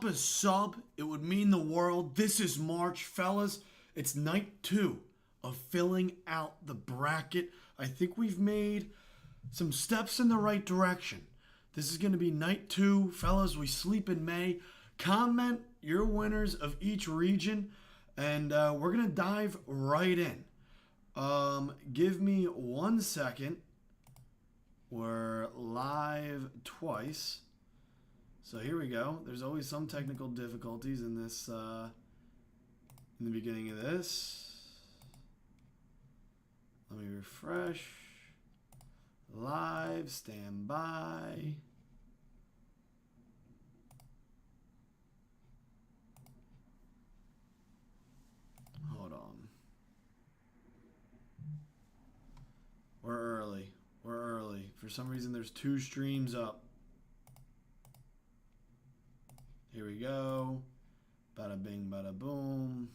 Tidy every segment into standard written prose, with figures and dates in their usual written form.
drop a sub. It would mean the world. This is March, fellas. It's night 2 of filling out the bracket. I think we've made some steps in the right direction. This is going to be night 2. Fellas, we sleep in May. Comment your winners of each region, and we're going to dive right in. Give me 1 second. We're live twice. So here we go. There's always some technical difficulties in this, in the beginning of this. Let me refresh. Live, stand by. Hold on. We're early. We're early. For some reason, there's 2 streams up. Here we go. Bada bing, bada boom.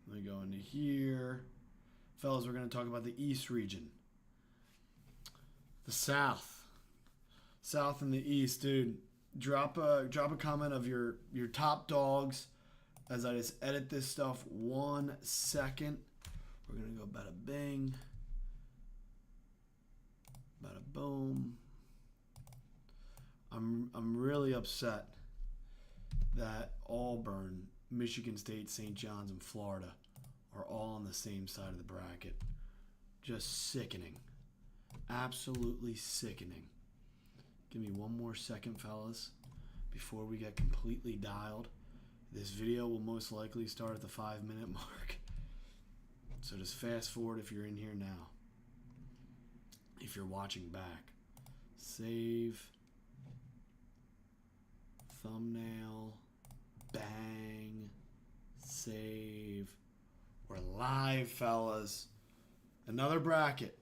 Let me go into here. Fellas, we're going to talk about the East region. The South. South and the East, dude. Drop a comment of your top dogs as I just edit this stuff 1 second. We're going to go bada bing. Bada boom. I'm really upset that Auburn, Michigan State, St. John's, and Florida are all on the same side of the bracket. Just sickening. Absolutely sickening. Give me 1 more second, fellas, before we get completely dialed. This video will most likely start at the 5-minute mark. So just fast forward if you're in here now. If you're watching back. Save. Thumbnail. Bang. Save. We're live, fellas. Another bracket.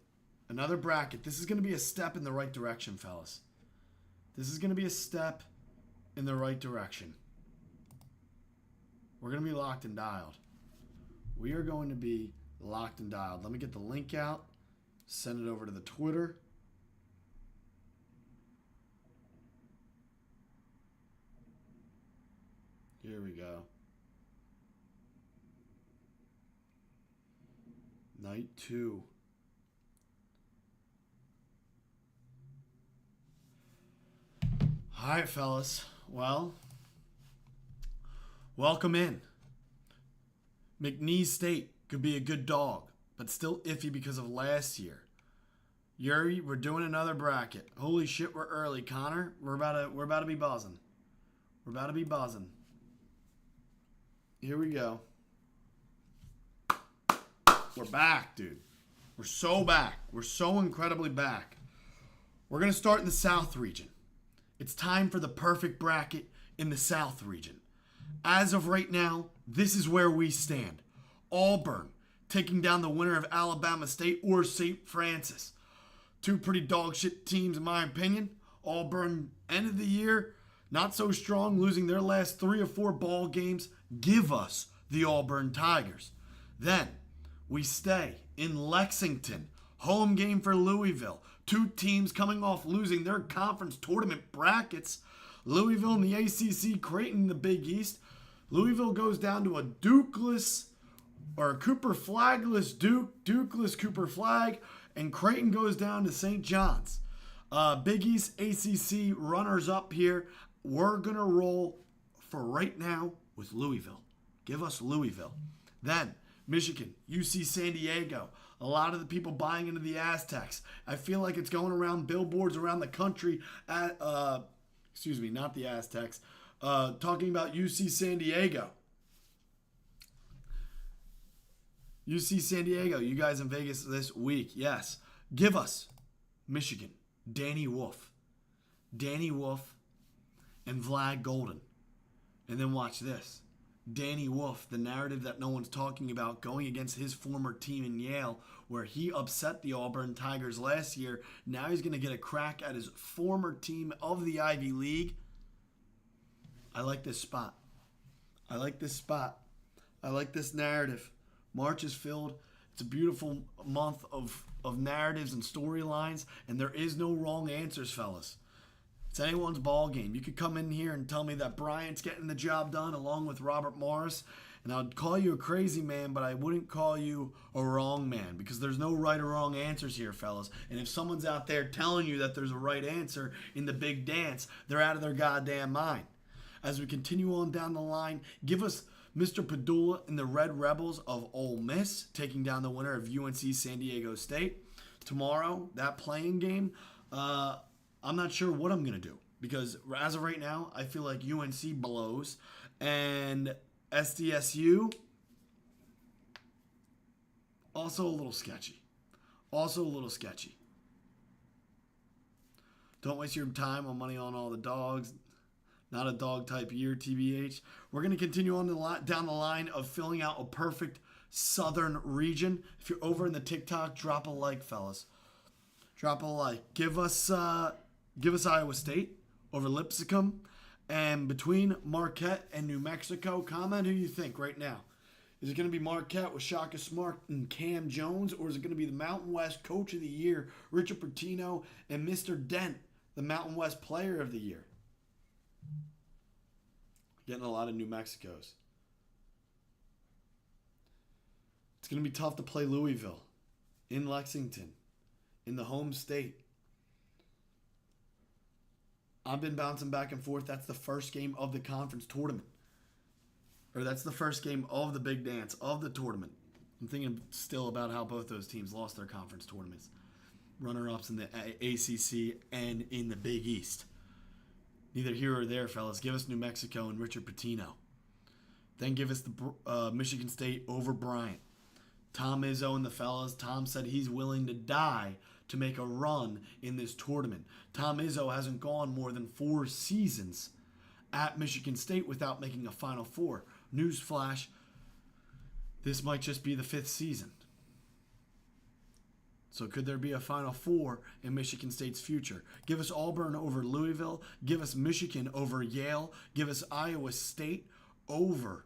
Another bracket. This is going to be a step in the right direction, fellas. This is going to be a step in the right direction. We're going to be locked and dialed. We are going to be locked and dialed. Let me get the link out. Send it over to the Twitter. Here we go. Night 2. All right, fellas. Well, welcome in. McNeese State could be a good dog, but still iffy because of last year. Yuri, we're doing another bracket. Holy shit, we're early, Connor. We're about to be buzzing. We're about to be buzzing. Here we go. We're back, dude. We're so back. We're so incredibly back. We're going to start in the South region. It's time for the perfect bracket in the South region. As of right now, this is where we stand. Auburn taking down the winner of Alabama State or St. Francis. 2 pretty dog shit teams in my opinion. Auburn ended the year not so strong, losing their last 3 or 4 ball games. Give us the Auburn Tigers. Then we stay in Lexington. Home game for Louisville. 2 teams coming off losing their conference tournament brackets. Louisville in the ACC, Creighton in the Big East. Louisville goes down to a Dukeless or a Cooper Flagless Dukeless Cooper Flag, and Creighton goes down to St. John's. Big East ACC runners up here. We're going to roll for right now with Louisville. Give us Louisville. Then Michigan, UC San Diego. A lot of the people buying into the Aztecs. I feel like it's going around billboards around the country at, excuse me, not the Aztecs, talking about UC San Diego. UC San Diego, you guys in Vegas this week, yes. Give us Michigan, Danny Wolf. Danny Wolf and Vlad Golden. And then watch this. Danny Wolf, the narrative that no one's talking about, going against his former team in Yale, where he upset the Auburn Tigers last year. Now he's going to get a crack at his former team of the Ivy League. I like this spot. I like this spot. I like this narrative. March is filled. It's a beautiful month of of narratives and storylines, and there is no wrong answers, fellas. It's anyone's ball game. You could come in here and tell me that Bryant's getting the job done along with Robert Morris, and I'd call you a crazy man, but I wouldn't call you a wrong man, because there's no right or wrong answers here, fellas. And if someone's out there telling you that there's a right answer in the big dance, they're out of their goddamn mind. As we continue on down the line, give us Mr. Padula and the Red Rebels of Ole Miss taking down the winner of UNC San Diego State. Tomorrow, that playing game, I'm not sure what I'm going to do, because as of right now, I feel like UNC blows, and SDSU, also a little sketchy. Don't waste your time on money on all the dogs. Not a dog type year, TBH. We're going to continue on down the line of filling out a perfect southern region. If you're over in the TikTok, drop a like, fellas. Drop a like. Give us Iowa State over Lipscomb. And between Marquette and New Mexico, comment who you think right now. Is it going to be Marquette with Shaka Smart and Cam Jones, or is it going to be the Mountain West Coach of the Year, Richard Pitino, and Mr. Dent, the Mountain West Player of the Year? Getting a lot of New Mexicos. It's going to be tough to play Louisville in Lexington, in the home state. I've been bouncing back and forth. That's the first game of the conference tournament. Or that's the first game of the big dance, of the tournament. I'm thinking still about how both those teams lost their conference tournaments. Runner-ups in the ACC and in the Big East. Neither here or there, fellas. Give us New Mexico and Richard Pitino. Then give us the Michigan State over Bryant. Tom Izzo and the fellas. Tom said he's willing to die to make a run in this tournament. Tom Izzo hasn't gone more than 4 seasons at Michigan State without making a Final Four. Newsflash, this might just be the 5th season. So could there be a Final Four in Michigan State's future? Give us Auburn over Louisville. Give us Michigan over Yale. Give us Iowa State over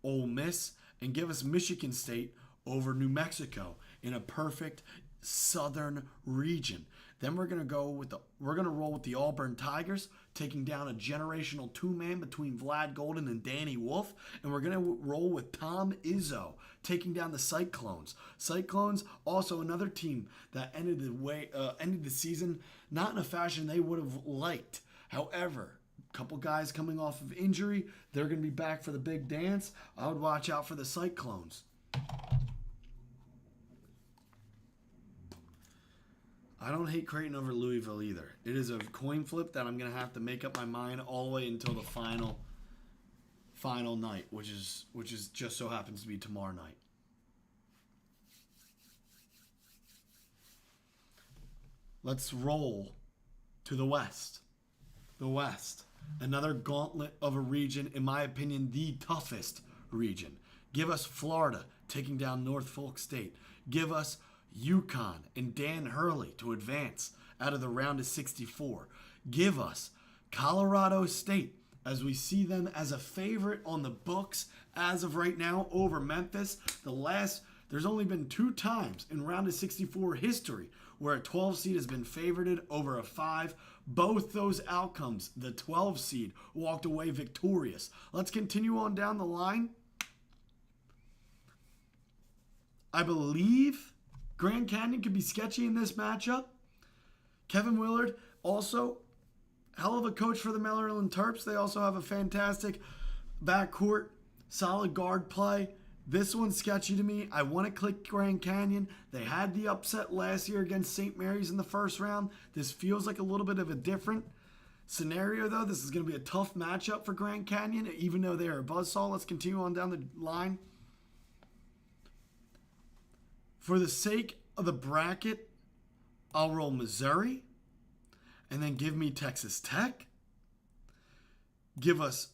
Ole Miss. And give us Michigan State over New Mexico in a perfect southern region. Then we're gonna roll with the Auburn Tigers, taking down a generational 2-man between Vlad Golden and Danny Wolf, and we're gonna roll with Tom Izzo, taking down the Cyclones. Cyclones, also another team that ended the season not in a fashion they would have liked. However, a couple guys coming off of injury, they're gonna be back for the big dance. I would watch out for the Cyclones. I don't hate Creighton over Louisville either. It is a coin flip that I'm going to have to make up my mind all the way until the final night, which is just so happens to be tomorrow night. Let's roll to the West. The West. Another gauntlet of a region, in my opinion, the toughest region. Give us Florida taking down Norfolk State. Give us UConn and Dan Hurley to advance out of the round of 64. Give us Colorado State, as we see them as a favorite on the books as of right now over Memphis. There's only been 2 times in round of 64 history where a 12 seed has been favored over a 5. Both those outcomes, the 12 seed walked away victorious. Let's continue on down the line. I believe Grand Canyon could be sketchy in this matchup. Kevin Willard, also hell of a coach for the Maryland Terps. They also have a fantastic backcourt, solid guard play. This one's sketchy to me. I want to click Grand Canyon. They had the upset last year against St. Mary's in the first round. This feels like a little bit of a different scenario, though. This is going to be a tough matchup for Grand Canyon, even though they are a buzzsaw. Let's continue on down the line. For the sake of the bracket, I'll roll Missouri, and then give me Texas Tech. Give us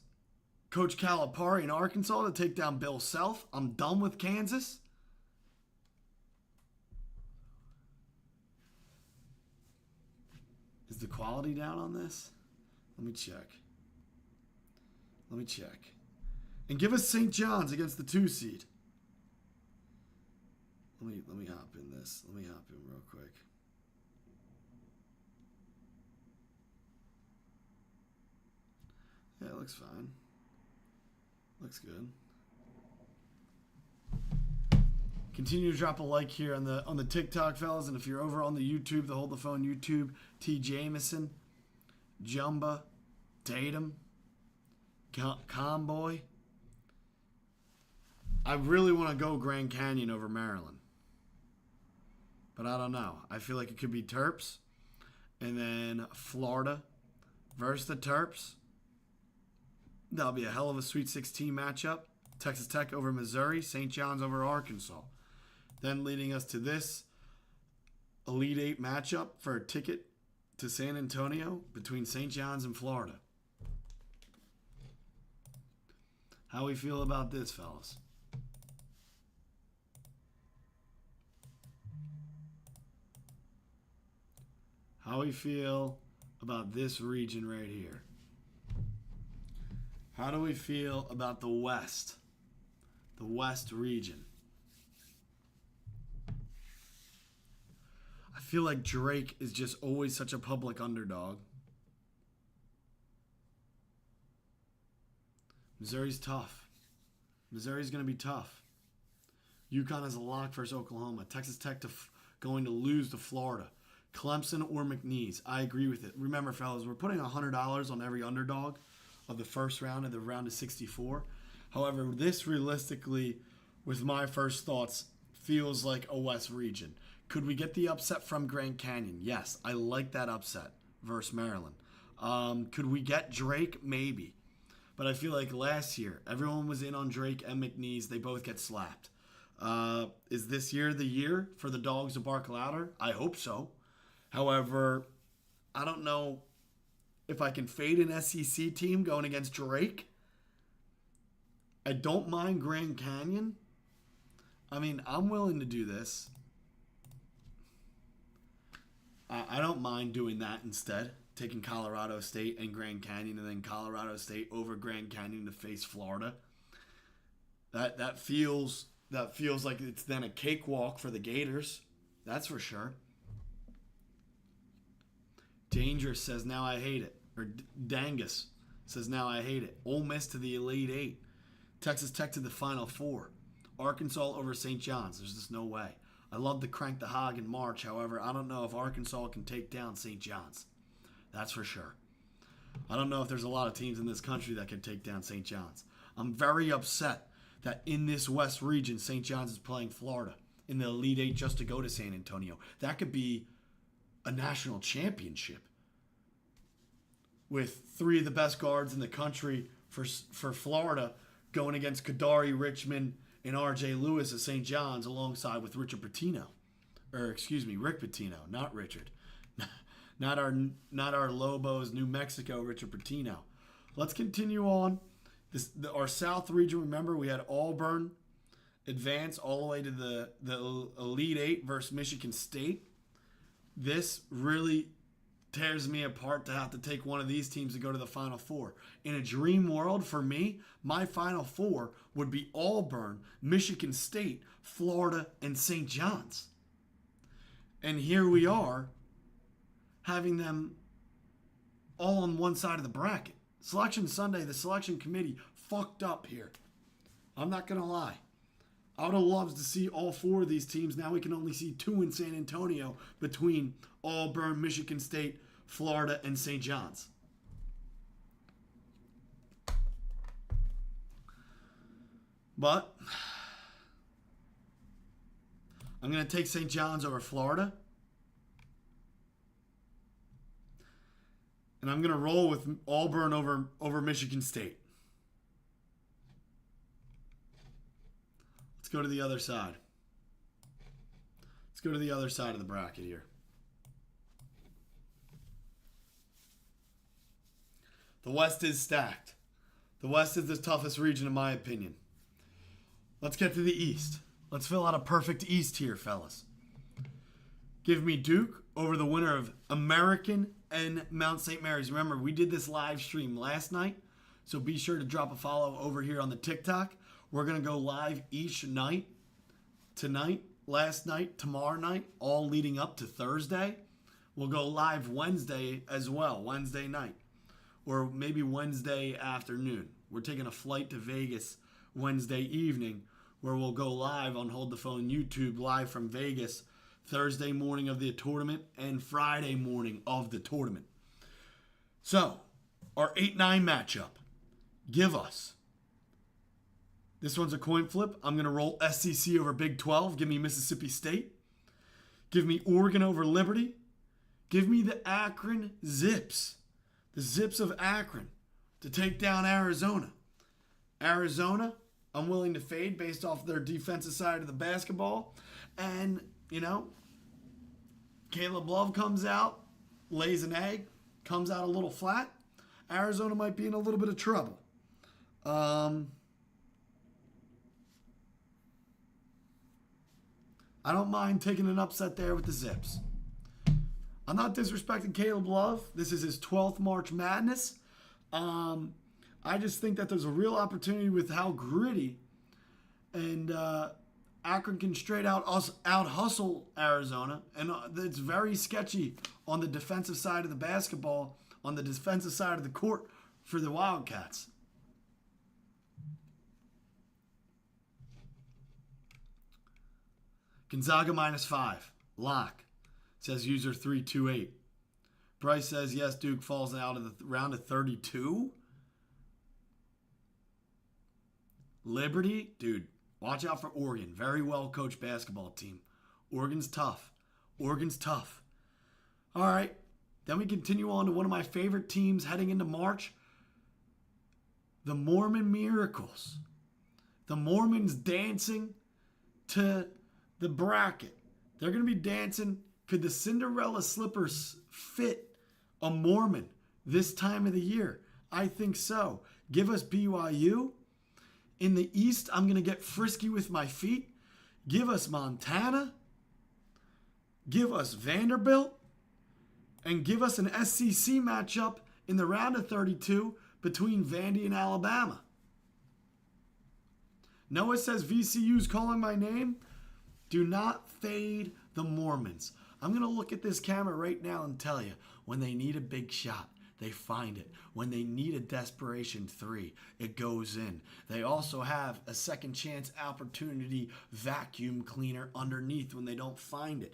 Coach Calipari in Arkansas to take down Bill Self. I'm done with Kansas. Is the quality down on this? Let me check. And give us St. John's against the 2 seed. Let me hop in this. Let me hop in real quick. Yeah, it looks fine. Looks good. Continue to drop a like here on the TikTok, fellas, and if you're over on the YouTube, the Hold the Phone YouTube, T. Jamison, Jumba, Tatum, Comboy. I really want to go Grand Canyon over Maryland, but I don't know. I feel like it could be Terps, and then Florida versus the Terps. That'll be a hell of a Sweet 16 matchup. Texas Tech over Missouri, St. John's over Arkansas. Then leading us to this Elite Eight matchup for a ticket to San Antonio between St. John's and Florida. How we feel about this, fellas? How we feel about this region right here? How do we feel about the West? The West region. I feel like Drake is just always such a public underdog. Missouri's tough. Missouri's going to be tough. UConn is a lock versus Oklahoma. Texas Tech going to lose to Florida. Clemson or McNeese. I agree with it. Remember, fellas, we're putting $100 on every underdog of the first round of the round of 64. However, this realistically, with my first thoughts, feels like a West region. Could we get the upset from Grand Canyon? Yes, I like that upset versus Maryland. Could we get Drake? Maybe. But I feel like last year, everyone was in on Drake and McNeese. They both get slapped. Is this year the year for the dogs to bark louder? I hope so. However, I don't know if I can fade an SEC team going against Drake. I don't mind Grand Canyon. I mean, I'm willing to do this. I don't mind doing that instead. Taking Colorado State and Grand Canyon, and then Colorado State over Grand Canyon to face Florida. That feels like it's then a cakewalk for the Gators. That's for sure. Dangerous says, now I hate it. Or Dangus says, now I hate it. Ole Miss to the Elite Eight. Texas Tech to the Final Four. Arkansas over St. John's. There's just no way. I love to crank the hog in March. However, I don't know if Arkansas can take down St. John's. That's for sure. I don't know if there's a lot of teams in this country that can take down St. John's. I'm very upset that in this West region, St. John's is playing Florida in the Elite Eight just to go to San Antonio. That could be a national championship with three of the best guards in the country for Florida going against Kadari, Richmond, and R.J. Lewis at St. John's alongside with Richard Pitino. Rick Pitino, not Richard. Not our Lobos, New Mexico, Richard Pitino. Let's continue on. Our South region, remember, we had Auburn advance all the way to the Elite Eight versus Michigan State. This really tears me apart to have to take one of these teams to go to the Final Four. In a dream world for me, my Final Four would be Auburn, Michigan State, Florida, and St. John's. And here we are having them all on one side of the bracket. Selection Sunday, the selection committee fucked up here. I'm not going to lie. I would have loved to see all four of these teams. Now we can only see two in San Antonio between Auburn, Michigan State, Florida, and St. John's. But I'm going to take St. John's over Florida. And I'm going to roll with Auburn over Michigan State. Let's go to the other side. Let's go to the other side of the bracket here. The West is stacked. The West is the toughest region in my opinion. Let's get to the East. Let's fill out a perfect East here, fellas. Give me Duke over the winner of American and Mount St. Mary's. Remember, we did this live stream last night, so be sure to drop a follow over here on the TikTok. We're going to go live each night tonight last night, tomorrow night, all leading up to Thursday. We'll go live Wednesday as well, Wednesday night, or maybe Wednesday afternoon. We're taking a flight to Vegas Wednesday evening, where we'll go live on Hold the Phone YouTube live from Vegas Thursday morning of the tournament and Friday morning of the tournament. So, our 8-9 matchup. Give us. This one's a coin flip. I'm going to roll SEC over Big 12. Give me Mississippi State. Give me Oregon over Liberty. Give me the Akron Zips. The Zips of Akron to take down Arizona. Arizona, I'm willing to fade based off their defensive side of the basketball. And, Caleb Love comes out, lays an egg, comes out a little flat. Arizona might be in a little bit of trouble. I don't mind taking an upset there with the Zips. I'm not disrespecting Caleb Love. This is his 12th March Madness. I just think that there's a real opportunity with how gritty and Akron can straight out hustle Arizona. And it's very sketchy on the defensive side of the basketball, on the defensive side of the court for the Wildcats. Gonzaga -5. Lock. Says user 328. Bryce says yes, Duke falls out of the round of 32. Liberty, dude, watch out for Oregon. Very well coached basketball team. Oregon's tough. All right. Then we continue on to one of my favorite teams heading into March. The Mormon Miracles. The Mormons dancing to the bracket. They're going to be dancing. Could the Cinderella slippers fit a Mormon this time of the year? I think so. Give us BYU. In the East, I'm going to get frisky with my feet. Give us Montana. Give us Vanderbilt. And give us an SEC matchup in the round of 32 between Vandy and Alabama. Noah says VCU's calling my name. Do not fade the Mormons. I'm going to look at this camera right now and tell you, when they need a big shot, they find it. When they need a desperation 3, it goes in. They also have a second chance opportunity vacuum cleaner underneath when they don't find it.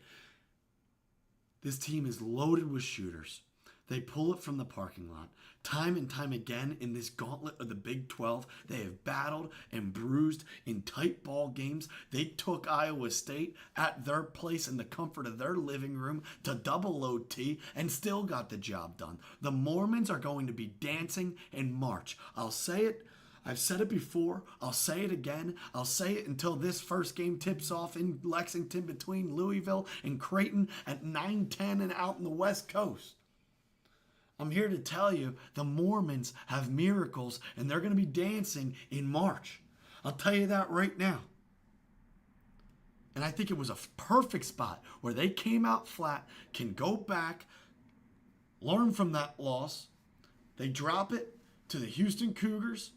This team is loaded with shooters. They pull it from the parking lot. Time and time again in this gauntlet of the Big 12, they have battled and bruised in tight ball games. They took Iowa State at their place in the comfort of their living room to double OT and still got the job done. The Mormons are going to be dancing in March. I'll say it. I've said it before. I'll say it again. I'll say it until this first game tips off in Lexington between Louisville and Creighton at 9:10 and out in the West Coast. I'm here to tell you the Mormons have miracles and they're going to be dancing in March. I'll tell you that right now. And I think it was a perfect spot where they came out flat, can go back, learn from that loss. They drop it to the Houston Cougars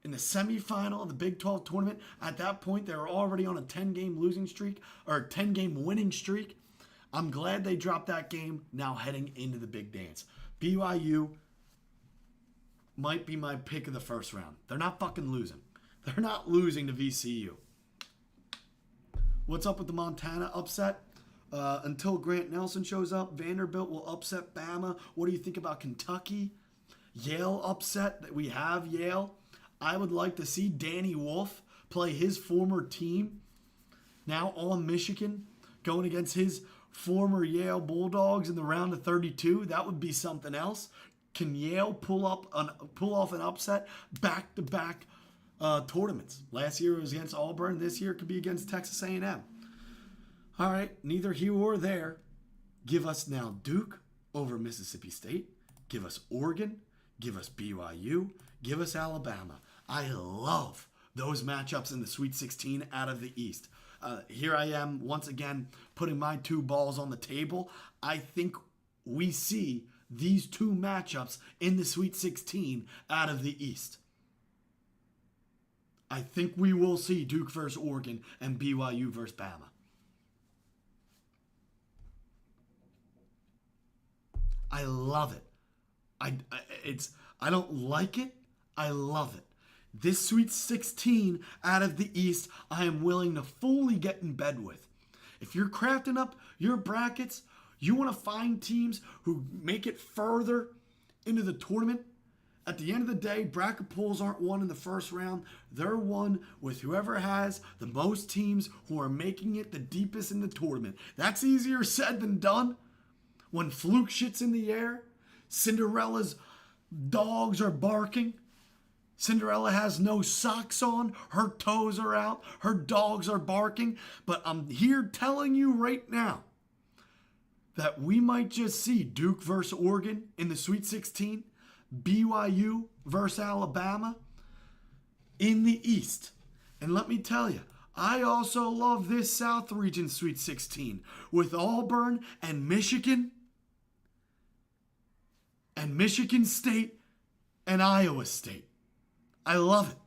in the semifinal of the Big 12 tournament. At that point, they were already on a 10-game losing streak or a 10-game winning streak. I'm glad they dropped that game now heading into the big dance. BYU might be my pick of the first round. They're not fucking losing. They're not losing to VCU. What's up with the Montana upset? Until Grant Nelson shows up, Vanderbilt will upset Bama. What do you think about Kentucky? Yale upset. We have Yale. I would like to see Danny Wolf play his former team, now on Michigan, going against his former Yale Bulldogs in the round of 32. That would be something else. Can Yale pull off an upset back-to-back tournaments? Last year it was against Auburn. This year it could be against Texas A&M. All right, neither here or there. Give us now Duke over Mississippi State. Give us Oregon. Give us BYU. Give us Alabama. I love those matchups in the Sweet 16 out of the East. Here I am once again putting my two balls on the table. I think we see these two matchups in the Sweet 16 out of the East. I think we will see Duke versus Oregon and BYU versus Bama. I love it. I don't like it. I love it. This Sweet 16 out of the East, I am willing to fully get in bed with. If you're crafting up your brackets, you want to find teams who make it further into the tournament. At the end of the day, bracket pools aren't won in the first round. They're won with whoever has the most teams who are making it the deepest in the tournament. That's easier said than done. When fluke shit's in the air, Cinderella's dogs are barking. Cinderella has no socks on. Her toes are out. Her dogs are barking. But I'm here telling you right now that we might just see Duke versus Oregon in the Sweet 16, BYU versus Alabama in the East. And let me tell you, I also love this South Region Sweet 16 with Auburn and Michigan State and Iowa State. I love it.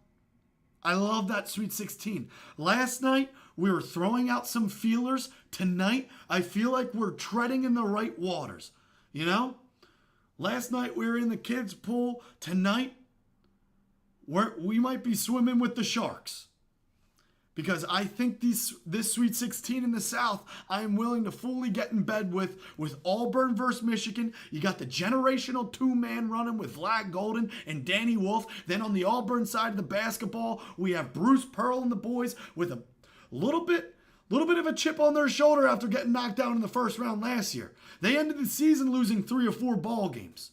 I love that Sweet 16. Last night, we were throwing out some feelers. Tonight, I feel like we're treading in the right waters. You know? Last night, we were in the kids' pool. Tonight, we might be swimming with the sharks. Because I think this Sweet 16 in the South, I am willing to fully get in bed with Auburn versus Michigan. You got the generational two-man running with Vlad Golden and Danny Wolf. Then on the Auburn side of the basketball, we have Bruce Pearl and the boys with a little bit of a chip on their shoulder after getting knocked out in the first round last year. They ended the season losing 3 or 4 ball games.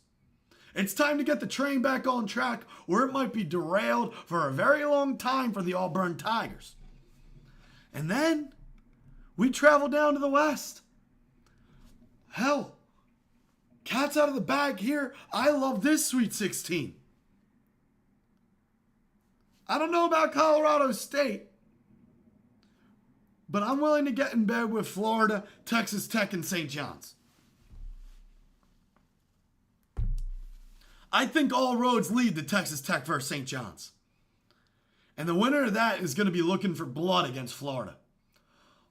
It's time to get the train back on track, or it might be derailed for a very long time for the Auburn Tigers. And then we travel down to the West. Hell, cat's out of the bag here. I love this Sweet 16. I don't know about Colorado State, but I'm willing to get in bed with Florida, Texas Tech, and St. John's. I think all roads lead to Texas Tech versus St. John's. And the winner of that is going to be looking for blood against Florida.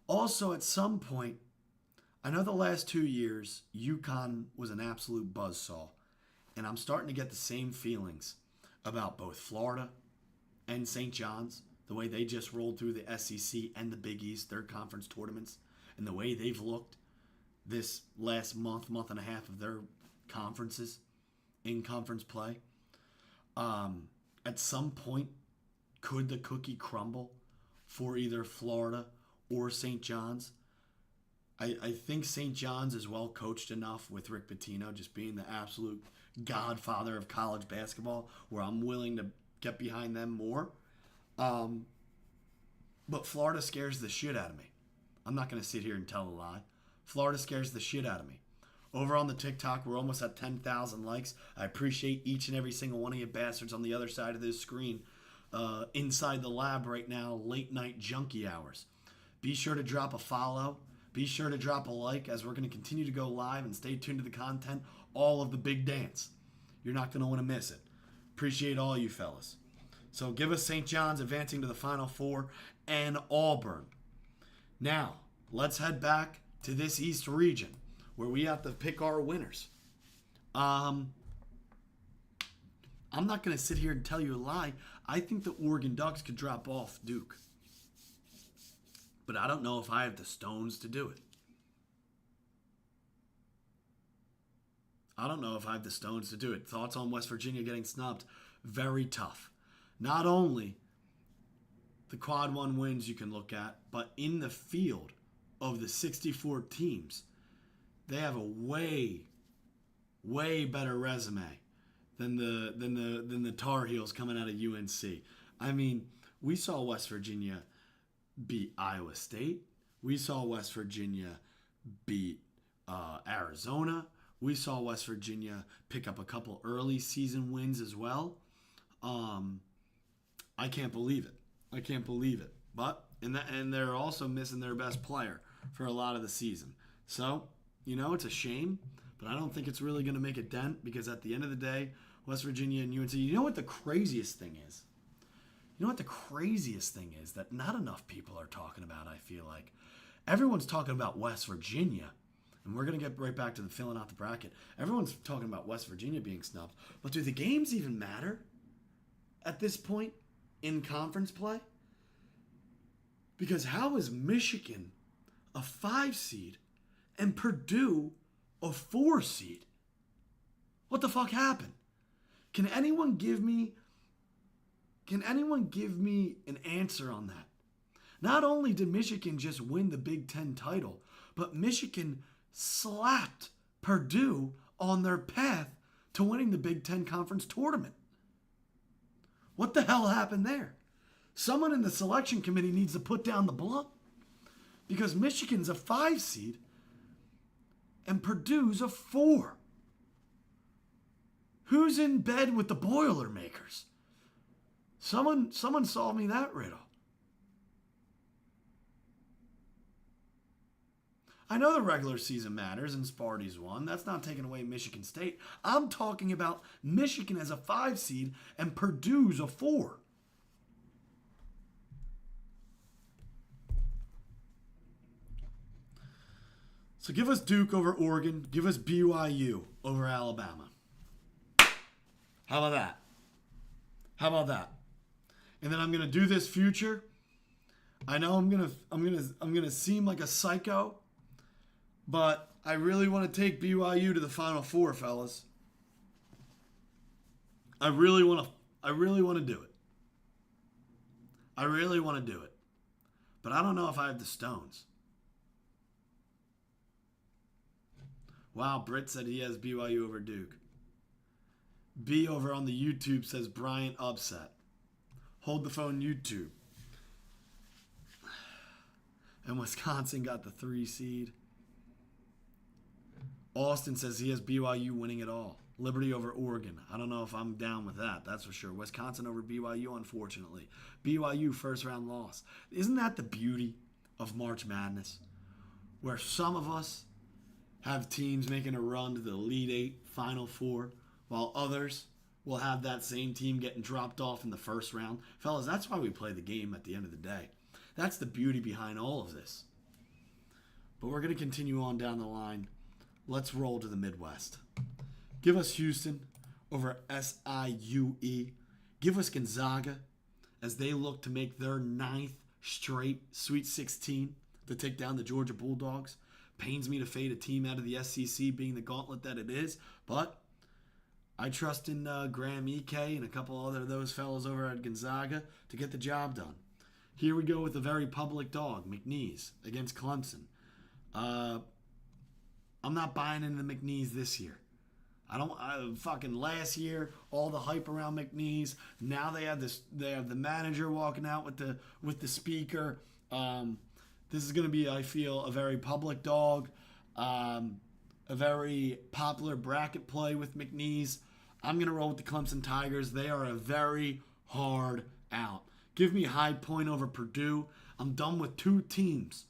Also, at some point, I know the last 2 years, UConn was an absolute buzzsaw. And I'm starting to get the same feelings about both Florida and St. John's. The way they just rolled through the SEC and the Big East, their conference tournaments. And the way they've looked this last month and a half of their conferences in conference play. At some point, could the cookie crumble for either Florida or St. John's? I think St. John's is well coached enough with Rick Pitino just being the absolute godfather of college basketball where I'm willing to get behind them more. But Florida scares the shit out of me. I'm not going to sit here and tell a lie. Florida scares the shit out of me. Over on the TikTok, we're almost at 10,000 likes. I appreciate each and every single one of you bastards on the other side of this screen. Inside the lab right now, late night junkie hours. Be sure to drop a follow. Be sure to drop a like as we're going to continue to go live and stay tuned to the content. All of the big dance. You're not going to want to miss it. Appreciate all you fellas. So give us St. John's advancing to the Final Four and Auburn. Now, let's head back to this East region where we have to pick our winners. I'm not going to sit here and tell you a lie. I think the Oregon Ducks could drop off Duke. But I don't know if I have the stones to do it. Thoughts on West Virginia getting snubbed? Very tough. Not only the quad one wins you can look at, but in the field of the 64 teams, they have a way better resume than the Tar Heels coming out of UNC. I mean, we saw West Virginia beat Iowa State. We saw West Virginia beat Arizona. We saw West Virginia pick up a couple early season wins as well. I can't believe it. But and they're also missing their best player for a lot of the season. So, it's a shame, but I don't think it's really going to make a dent because at the end of the day, West Virginia and UNC, you know what the craziest thing is? know what the craziest thing is that not enough people are talking about, I feel like? Everyone's talking about West Virginia. And we're going to get right back to the filling out the bracket. Everyone's talking about West Virginia being snubbed. But do the games even matter at this point in conference play? Because how is Michigan a 5 seed and Purdue a 4 seed? What the fuck happened? Can anyone give me an answer on that? Not only did Michigan just win the Big Ten title, but Michigan slapped Purdue on their path to winning the Big Ten Conference tournament. What the hell happened there? Someone in the selection committee needs to put down the blunt, because Michigan's a 5 seed and Purdue's a 4. Who's in bed with the Boilermakers? Someone solve me that riddle. I know the regular season matters and Sparty's won. That's not taking away Michigan State. I'm talking about Michigan as a 5 seed and Purdue's a 4. So give us Duke over Oregon. Give us BYU over Alabama. How about that? How about that? And then I'm gonna do this future. I know I'm gonna seem like a psycho, but I really want to take BYU to the Final Four, fellas. I really want to do it. I really want to do it. But I don't know if I have the stones. Wow, Britt said he has BYU over Duke. B over on the YouTube says Bryant upset. Hold the phone, YouTube. And Wisconsin got the 3 seed. Austin says he has BYU winning it all. Liberty over Oregon. I don't know if I'm down with that. That's for sure. Wisconsin over BYU, unfortunately. BYU first round loss. Isn't that the beauty of March Madness? Where some of us have teams making a run to the Elite 8, Final Four, while others will have that same team getting dropped off in the first round. Fellas, that's why we play the game at the end of the day. That's the beauty behind all of this. But we're going to continue on down the line. Let's roll to the Midwest. Give us Houston over SIUE. Give us Gonzaga as they look to make their 9th straight Sweet 16 to take down the Georgia Bulldogs. Pains me to fade a team out of the SEC being the gauntlet that it is, but I trust in Graham Ike and a couple other of those fellas over at Gonzaga to get the job done. Here we go with a very public dog, McNeese, against Clemson. I'm not buying into the McNeese this year. Fucking last year, all the hype around McNeese. Now they have the manager walking out with the speaker. This is going to be, I feel, a very public dog, a very popular bracket play with McNeese. I'm going to roll with the Clemson Tigers. They are a very hard out. Give me High Point over Purdue. I'm done with 2 teams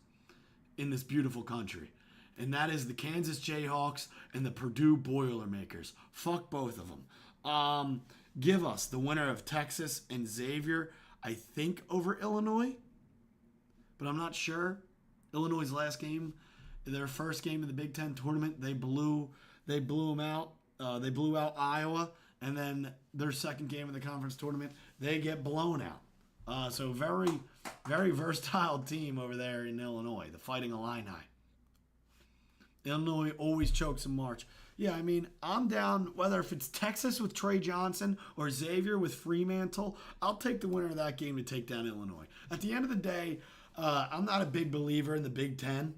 in this beautiful country, and that is the Kansas Jayhawks and the Purdue Boilermakers. Fuck both of them. Give us the winner of Texas and Xavier, I think, over Illinois, but I'm not sure. Illinois' last game, their first game in the Big Ten tournament, they blew them out. They blew out Iowa, and then their second game in the conference tournament, they get blown out. So very, very versatile team over there in Illinois, the Fighting Illini. Illinois always chokes in March. Yeah, I mean, I'm down whether if it's Texas with Trey Johnson or Xavier with Fremantle. I'll take the winner of that game to take down Illinois. At the end of the day, I'm not a big believer in the Big Ten.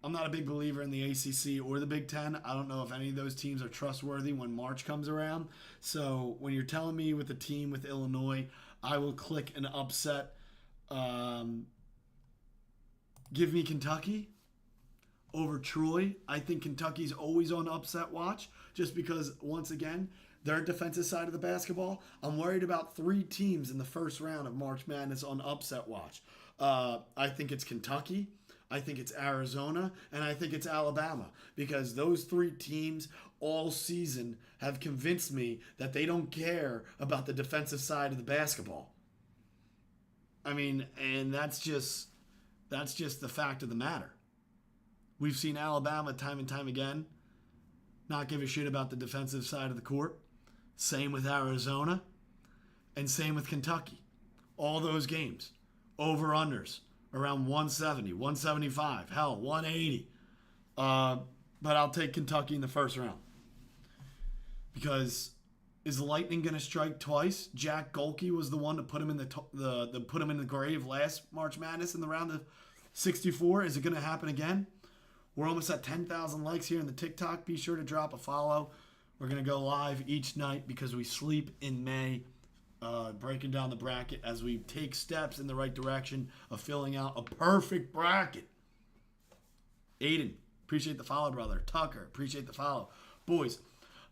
I'm not a big believer in the ACC or the Big Ten. I don't know if any of those teams are trustworthy when March comes around. So when you're telling me with a team with Illinois, I will click an upset. Give me Kentucky over Troy. I think Kentucky's always on upset watch just because, once again, their defensive side of the basketball. I'm worried about 3 teams in the first round of March Madness on upset watch. I think it's Kentucky. I think it's Arizona, and I think it's Alabama, because those three teams all season have convinced me that they don't care about the defensive side of the basketball. I mean, and that's just the fact of the matter. We've seen Alabama time and time again not give a shit about the defensive side of the court. Same with Arizona, and same with Kentucky. All those games, over-unders, around 170, 175, hell, 180. But I'll take Kentucky in the first round. Because is the Lightning going to strike twice? Jack Golke was the one to put him in put him in the grave last March Madness in the round of 64. Is it going to happen again? We're almost at 10,000 likes here in the TikTok. Be sure to drop a follow. We're going to go live each night because we sleep in May, breaking down the bracket as we take steps in the right direction of filling out a perfect bracket. Aiden, appreciate the follow, brother. Tucker, appreciate the follow. Boys,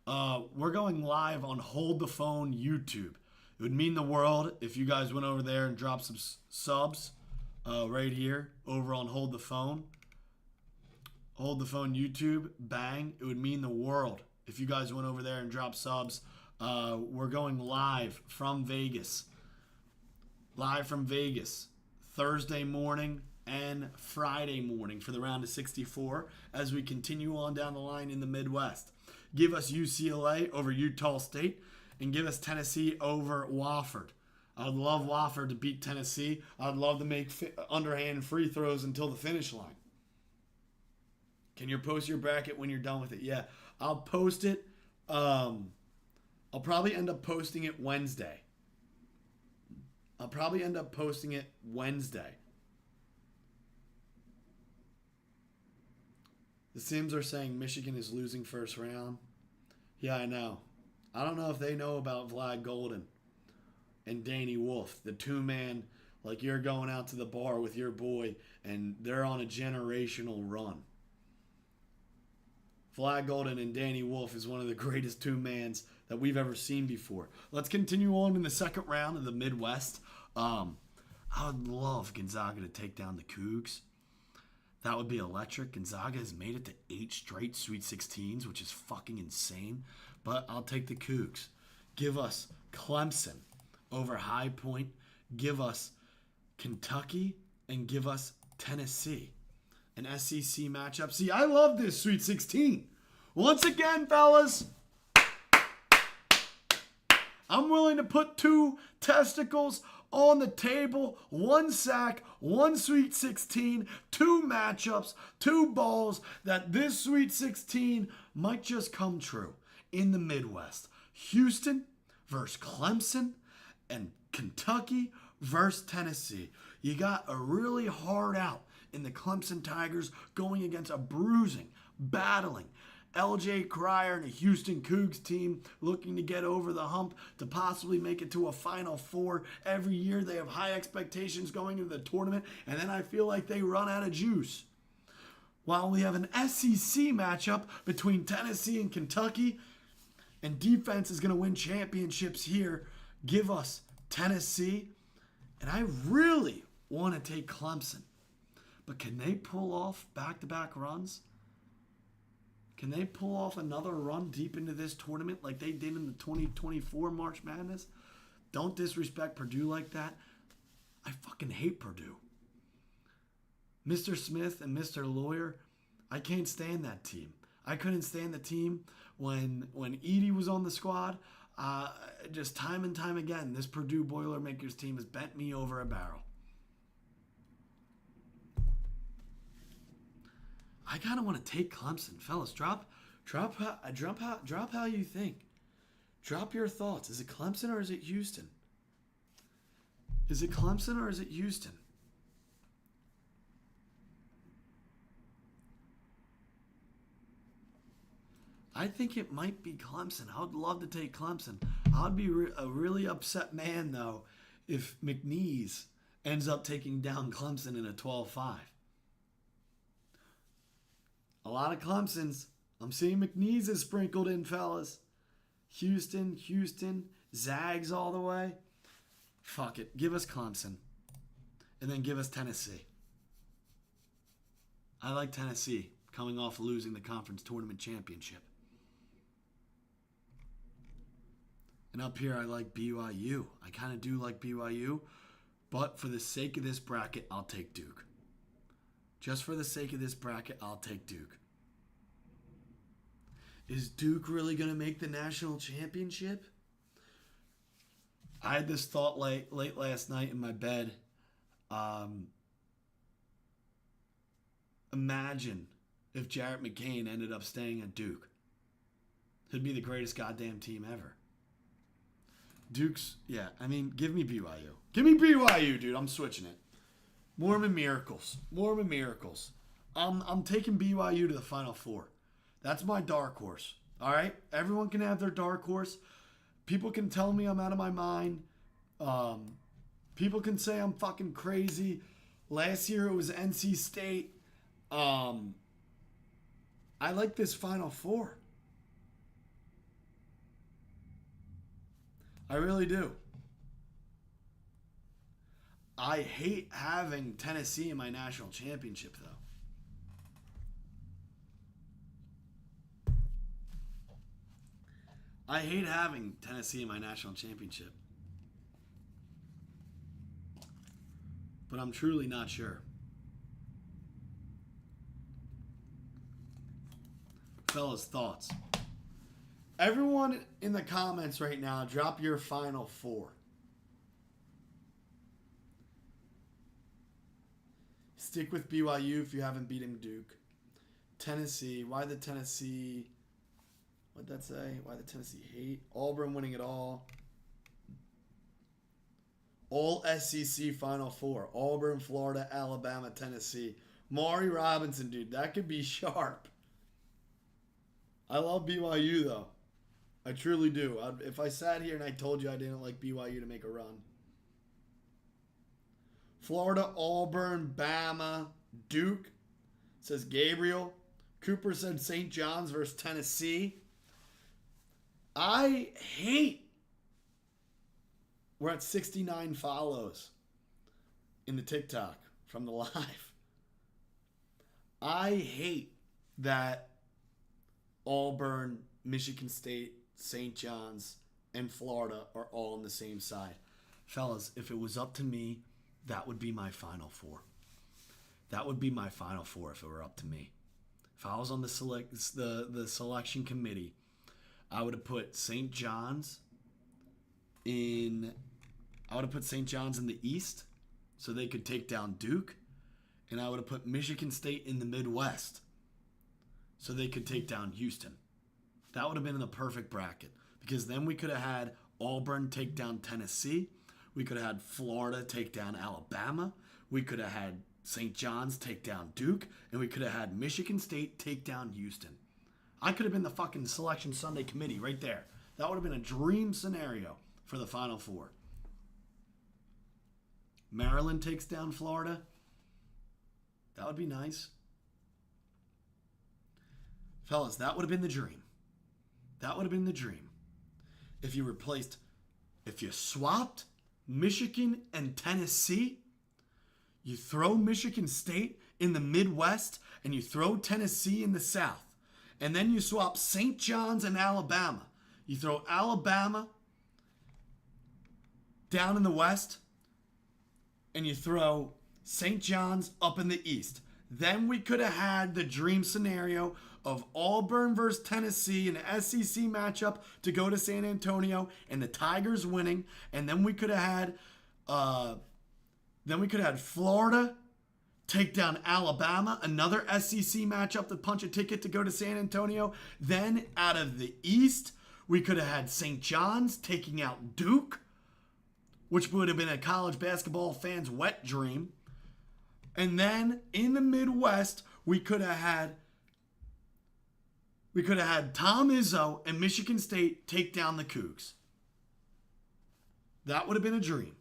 we're going live on Hold the Phone YouTube. It would mean the world if you guys went over there and dropped some subs right here over on Hold the Phone. Hold the Phone YouTube, bang. It would mean the world if you guys went over there and dropped subs. We're going live from Vegas. Live from Vegas. Thursday morning and Friday morning for the round of 64 as we continue on down the line in the Midwest. Give us UCLA over Utah State and give us Tennessee over Wofford. I'd love Wofford to beat Tennessee. I'd love to make underhand free throws until the finish line. Can you post your bracket when you're done with it? Yeah, I'll post it. I'll probably end up posting it Wednesday. The Sims are saying Michigan is losing first round. Yeah, I know. I don't know if they know about Vlad Golden and Danny Wolf, the two-man, like you're going out to the bar with your boy, and they're on a generational run. Vlad Golden and Danny Wolf is one of the greatest two-mans that we've ever seen before. Let's continue on in the second round of the Midwest. I would love Gonzaga to take down the Cougs. That would be electric. Gonzaga has made it to 8 straight Sweet 16s, which is fucking insane. But I'll take the Cougs. Give us Clemson over High Point. Give us Kentucky. And give us Tennessee. An SEC matchup. See, I love this Sweet 16. Once again, fellas, I'm willing to put 2 testicles on the table, 1 sack, 1 Sweet 16, 2 matchups, 2 balls, that this Sweet 16 might just come true in the Midwest. Houston versus Clemson and Kentucky versus Tennessee. You got a really hard out in the Clemson Tigers going against a bruising, battling LJ Cryer and a Houston Cougs team looking to get over the hump to possibly make it to a Final Four. Every year they have high expectations going into the tournament, and then I feel like they run out of juice. While we have an SEC matchup between Tennessee and Kentucky, and defense is going to win championships here, give us Tennessee. And I really want to take Clemson. But can they pull off back-to-back runs? Can they pull off another run deep into this tournament like they did in the 2024 March Madness? Don't disrespect Purdue like that. I fucking hate Purdue. Mr. Smith and Mr. Lawyer, I can't stand that team. I couldn't stand the team when Edey was on the squad. Just time and time again, this Purdue Boilermakers team has bent me over a barrel. I kind of want to take Clemson, fellas. Drop how you think. Drop your thoughts. Is it Clemson or is it Houston? Is it Clemson or is it Houston? I think it might be Clemson. I would love to take Clemson. I'd be a really upset man, though, if McNeese ends up taking down Clemson in a 12-5. A lot of Clemsons. I'm seeing McNeese is sprinkled in, fellas. Houston, Zags all the way. Fuck it. Give us Clemson. And then give us Tennessee. I like Tennessee coming off losing the conference tournament championship. And up here, I like BYU. I kind of do like BYU. But for the sake of this bracket, I'll take Duke. Just for the sake of this bracket, I'll take Duke. Is Duke really going to make the national championship? I had this thought late last night in my bed. Imagine if Jarrett McCain ended up staying at Duke. It'd be the greatest goddamn team ever. Duke's, yeah, I mean, give me BYU. Give me BYU, dude. I'm switching it. Mormon Miracles. Mormon Miracles. I'm taking BYU to the Final Four. That's my dark horse. All right? Everyone can have their dark horse. People can tell me I'm out of my mind. People can say I'm fucking crazy. Last year it was NC State. I like this Final Four. I really do. I hate having Tennessee in my national championship, though. I hate having Tennessee in my national championship. But I'm truly not sure. Fellas, thoughts? Everyone in the comments right now, drop your Final Four. Stick with BYU if you haven't beaten Duke. Tennessee. Why the Tennessee? What'd that say? Why the Tennessee hate? Auburn winning it all. All SEC Final Four. Auburn, Florida, Alabama, Tennessee. Maury Robinson, dude. That could be sharp. I love BYU, though. I truly do. If I sat here and I told you I didn't like BYU to make a run. Florida, Auburn, Bama, Duke, says Gabriel. Cooper said St. John's versus Tennessee. I hate. We're at 69 follows in the TikTok from the live. I hate that Auburn, Michigan State, St. John's, and Florida are all on the same side. Fellas, if it was up to me, that would be my Final Four. That would be my Final Four if it were up to me. If I was on the selection committee, I would have put St. John's in. I would have put St. John's in the East, so they could take down Duke, and I would have put Michigan State in the Midwest, so they could take down Houston. That would have been in the perfect bracket, because then we could have had Auburn take down Tennessee. We could have had Florida take down Alabama. We could have had St. John's take down Duke. And we could have had Michigan State take down Houston. I could have been the fucking Selection Sunday committee right there. That would have been a dream scenario for the Final Four. Maryland takes down Florida. That would be nice. Fellas, that would have been the dream. That would have been the dream. If you swapped Michigan and Tennessee, you throw Michigan State in the Midwest and you throw Tennessee in the South. And then you swap St. John's and Alabama. You throw Alabama down in the West and you throw St. John's up in the East. Then we could have had the dream scenario of Auburn versus Tennessee, an SEC matchup to go to San Antonio, and the Tigers winning. And then we could have had Florida take down Alabama, another SEC matchup to punch a ticket to go to San Antonio. Then out of the East, we could have had St. John's taking out Duke, which would have been a college basketball fan's wet dream. And then in the Midwest, we could have had Tom Izzo and Michigan State take down the Cougs. That would have been a dream.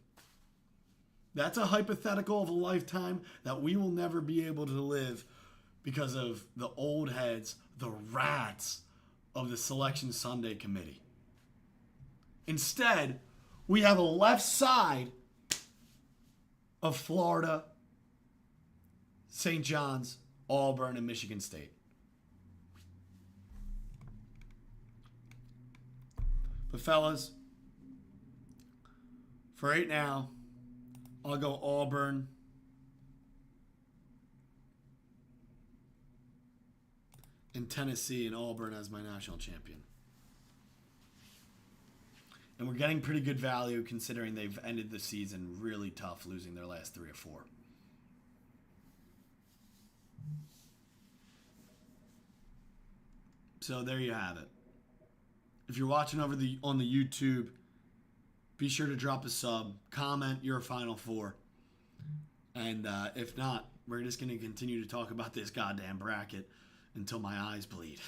That's a hypothetical of a lifetime that we will never be able to live because of the old heads, the rats of the Selection Sunday Committee. Instead, we have a left side of Florida, St. John's, Auburn, and Michigan State. But fellas, for right now, I'll go Auburn and Tennessee, and Auburn as my national champion. And we're getting pretty good value considering they've ended the season really tough, losing their last 3 or 4. So there you have it. If you're watching on the YouTube, be sure to drop a sub, comment your Final Four. And if not, we're just going to continue to talk about this goddamn bracket until my eyes bleed.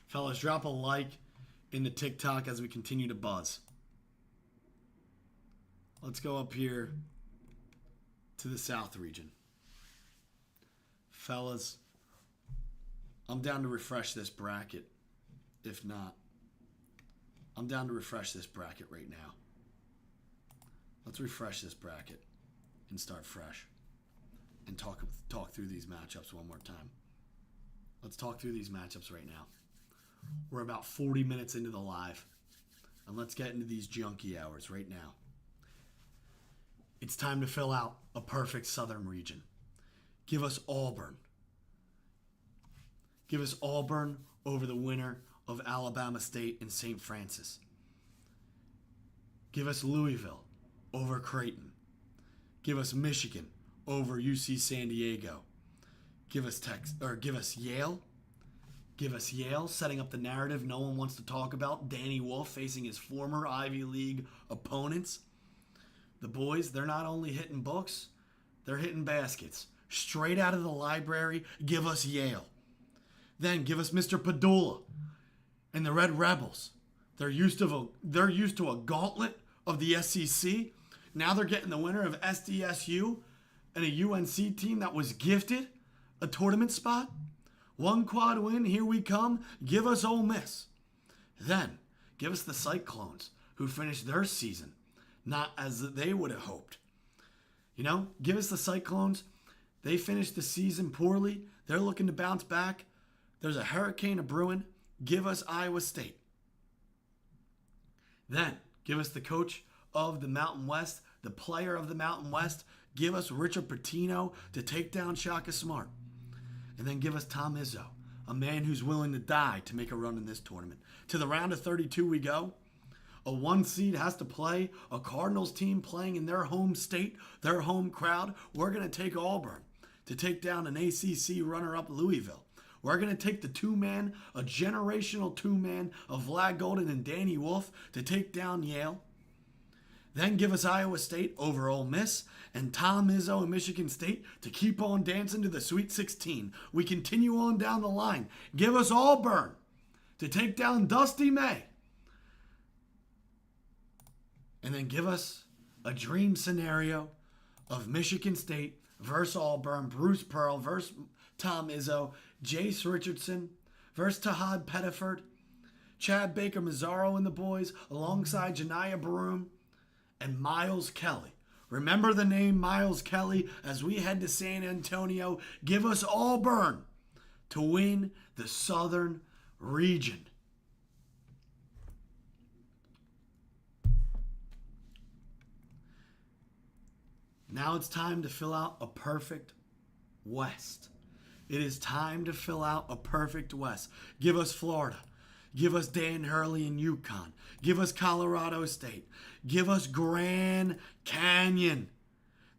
Fellas, drop a like in the TikTok as we continue to buzz. Let's go up here to the South region. Fellas, I'm down to refresh this bracket. If not, I'm down to refresh this bracket right now. Let's refresh this bracket and start fresh and talk through these matchups one more time. Let's talk through these matchups right now. We're about 40 minutes into the live, and let's get into these junkie hours right now. It's time to fill out a perfect Southern region. Give us Auburn. Give us Auburn over the winner of Alabama State and St. Francis. Give us Louisville over Creighton. Give us Michigan over UC San Diego. Give us Yale. Give us Yale, setting up the narrative no one wants to talk about. Danny Wolf facing his former Ivy League opponents. The boys, they're not only hitting books, they're hitting baskets. Straight out of the library, give us Yale. Then give us Mr. Padula and the Red Rebels. They're used to a gauntlet of the SEC. Now they're getting the winner of SDSU and a UNC team that was gifted a tournament spot. One quad win, here we come. Give us Ole Miss. Then give us the Cyclones, who finished their season not as they would have hoped. Give us the Cyclones. They finished the season poorly. They're looking to bounce back. There's a hurricane brewing. Give us Iowa State. Then give us the coach of the Mountain West, the player of the Mountain West. Give us Richard Pitino to take down Shaka Smart. And then give us Tom Izzo, a man who's willing to die to make a run in this tournament. To the round of 32 we go. A 1 seed has to play a Cardinals team playing in their home state, their home crowd. We're going to take Auburn to take down an ACC runner-up Louisville. We're going to take the a generational two-man of Vlad Golden and Danny Wolf to take down Yale. Then give us Iowa State over Ole Miss and Tom Izzo and Michigan State to keep on dancing to the Sweet 16. We continue on down the line. Give us Auburn to take down Dusty May. And then give us a dream scenario of Michigan State versus Auburn, Bruce Pearl versus Tom Izzo, Jace Richardson versus Tahad Pettiford, Chad Baker Mazzaro and the boys alongside Janiyah Broome and Miles Kelly. Remember the name Miles Kelly as we head to San Antonio. Give us Auburn to win the Southern region. Now it's time to fill out a perfect West. It is time to fill out a perfect West. Give us Florida. Give us Dan Hurley and UConn. Give us Colorado State. Give us Grand Canyon.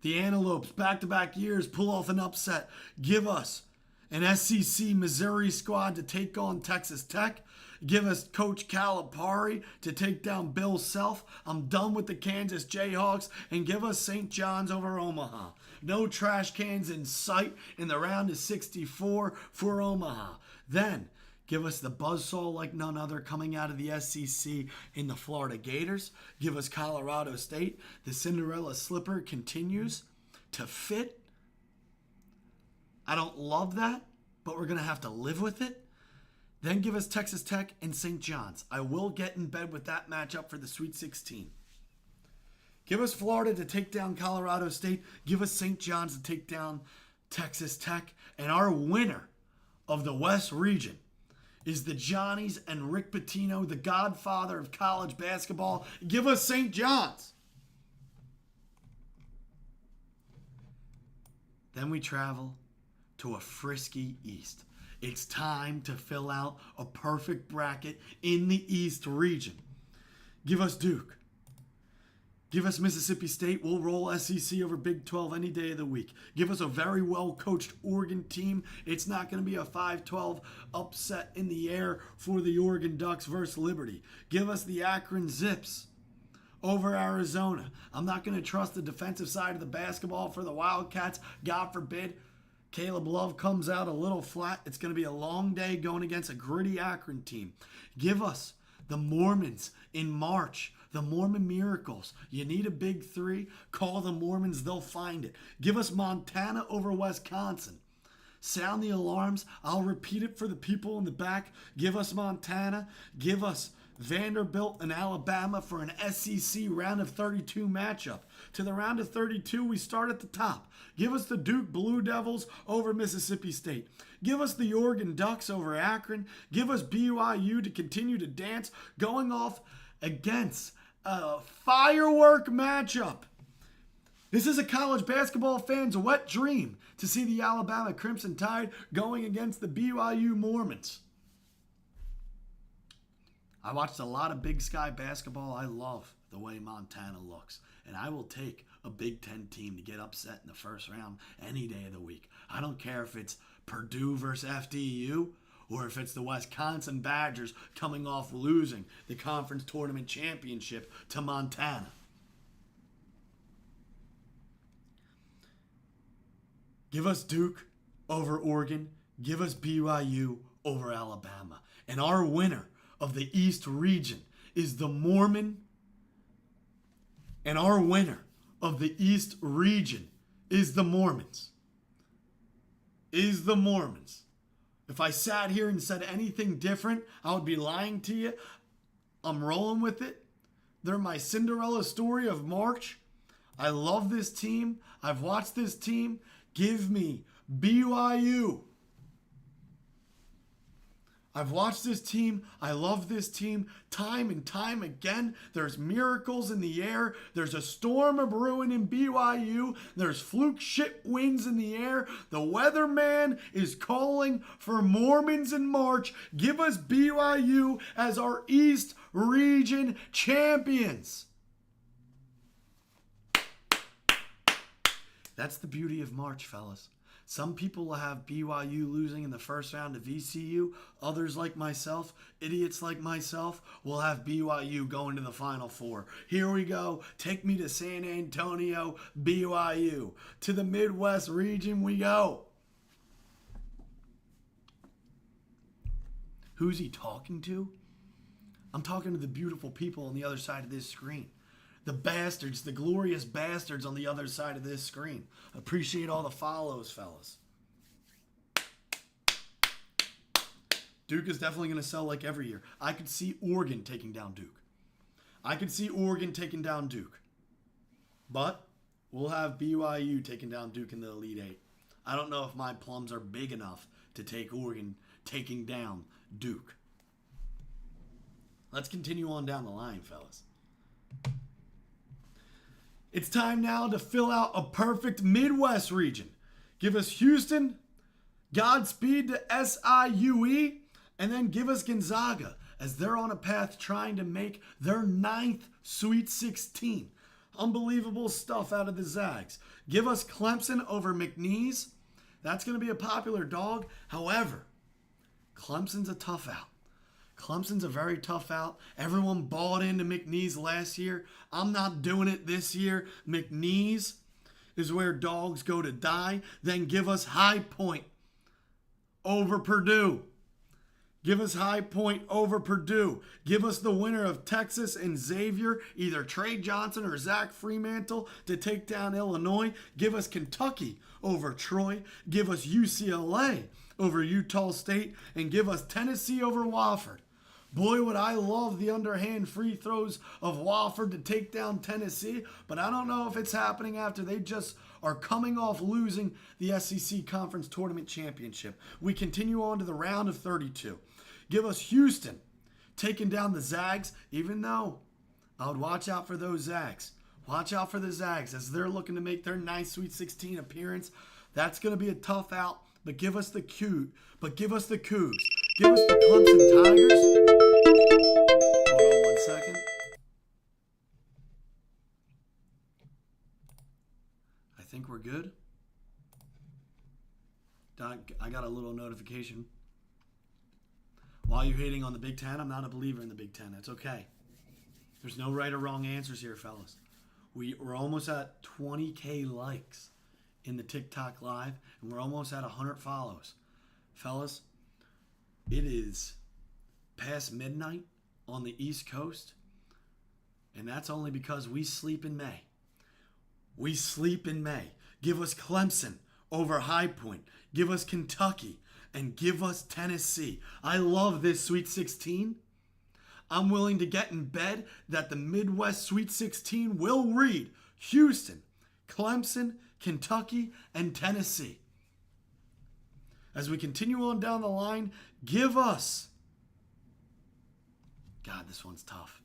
The Antelopes, back-to-back years, pull off an upset. Give us an SEC Missouri squad to take on Texas Tech. Give us Coach Calipari to take down Bill Self. I'm done with the Kansas Jayhawks. And give us St. John's over Omaha. No trash cans in sight in the round of 64 for Omaha. Then give us the buzzsaw like none other coming out of the SEC in the Florida Gators. Give us Colorado State. The Cinderella slipper continues to fit. I don't love that, but we're going to have to live with it. Then give us Texas Tech and St. John's. I will get in bed with that matchup for the Sweet 16. Give us Florida to take down Colorado State. Give us St. John's to take down Texas Tech. And our winner of the West region is the Johnnies and Rick Pitino, the godfather of college basketball. Give us St. John's. Then we travel to a frisky East. It's time to fill out a perfect bracket in the East region. Give us Duke. Give us Mississippi State. We'll roll SEC over Big 12 any day of the week. Give us a very well-coached Oregon team. It's not going to be a 5-12 upset in the air for the Oregon Ducks versus Liberty. Give us the Akron Zips over Arizona. I'm not going to trust the defensive side of the basketball for the Wildcats. God forbid Caleb Love comes out a little flat. It's going to be a long day going against a gritty Akron team. Give us the Mormons in March. The Mormon Miracles. You need a big three? Call the Mormons. They'll find it. Give us Montana over Wisconsin. Sound the alarms. I'll repeat it for the people in the back. Give us Montana. Give us Vanderbilt and Alabama for an SEC round of 32 matchup. To the round of 32, we start at the top. Give us the Duke Blue Devils over Mississippi State. Give us the Oregon Ducks over Akron. Give us BYU to continue to dance, going off against a firework matchup. This is a college basketball fan's wet dream to see the Alabama Crimson Tide going against the BYU Mormons. I watched a lot of Big Sky basketball. I love the way Montana looks. And I will take a Big Ten team to get upset in the first round any day of the week. I don't care if it's Purdue versus FDU or if it's the Wisconsin Badgers coming off losing the conference tournament championship to Montana. Give us Duke over Oregon. Give us BYU over Alabama. And our winner of the East region is the Mormon. And our winner of the East region is the Mormons. Is the Mormons. If I sat here and said anything different, I would be lying to you. I'm rolling with it. They're my Cinderella story of March. I love this team. I've watched this team. Give me BYU. I've watched this team. I love this team time and time again. There's miracles in the air. There's a storm of brewing in BYU. There's fluke shit winds in the air. The weatherman is calling for Mormons in March. Give us BYU as our East Region champions. That's the beauty of March, fellas. Some people will have BYU losing in the first round of ECU. Others, like myself, idiots like myself, will have BYU going to the Final Four. Here we go. Take me to San Antonio, BYU. To the Midwest region we go. Who's he talking to? I'm talking to the beautiful people on the other side of this screen. The bastards, the glorious bastards on the other side of this screen. Appreciate all the follows, fellas. Duke is definitely going to sell like every year. I could see Oregon taking down Duke. I could see Oregon taking down Duke. But we'll have BYU taking down Duke in the Elite Eight. I don't know if my plums are big enough to take Oregon taking down Duke. Let's continue on down the line, fellas. It's time now to fill out a perfect Midwest region. Give us Houston, Godspeed to SIUE, and then give us Gonzaga as they're on a path trying to make their 9th Sweet 16. Unbelievable stuff out of the Zags. Give us Clemson over McNeese. That's going to be a popular dog. However, Clemson's a tough out. Clemson's a very tough out. Everyone bought into McNeese last year. I'm not doing it this year. McNeese is where dogs go to die. Then give us High Point over Purdue. Give us High Point over Purdue. Give us the winner of Texas and Xavier, either Trey Johnson or Zach Fremantle, to take down Illinois. Give us Kentucky over Troy. Give us UCLA over Utah State. And give us Tennessee over Wofford. Boy, would I love the underhand free throws of Wofford to take down Tennessee, but I don't know if it's happening after they just are coming off losing the SEC Conference Tournament Championship. We continue on to the round of 32. Give us Houston taking down the Zags, even though I would watch out for those Zags. Watch out for the Zags as they're looking to make their ninth Sweet 16 appearance. That's going to be a tough out, but give us the Cougs. Give us the Clemson Tigers. Hold on 1 second. I think we're good. I got a little notification. While you're hating on the Big Ten, I'm not a believer in the Big Ten. It's okay. There's no right or wrong answers here, fellas. We're almost at 20K likes in the TikTok live, and we're almost at 100 follows. Fellas, it is past midnight on the East Coast, and that's only because we sleep in May. We sleep in May. Give us Clemson over High Point. Give us Kentucky, and give us Tennessee. I love this Sweet 16. I'm willing to get in bed that the Midwest Sweet 16 will read Houston, Clemson, Kentucky, and Tennessee. As we continue on down the line, give us... God, this one's tough.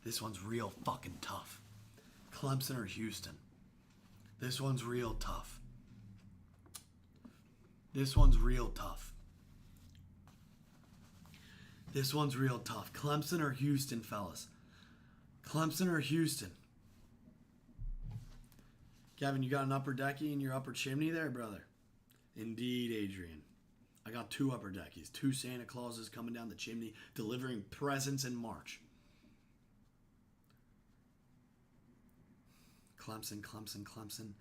This one's real fucking tough. Clemson or Houston. This one's real tough. This one's real tough. This one's real tough. Clemson or Houston, fellas. Clemson or Houston. Gavin, you got an upper decky in your upper chimney there, brother? Indeed, Adrian. I got 2 upper deckies. 2 Santa Clauses coming down the chimney, delivering presents in March. Clemson, Clemson, Clemson.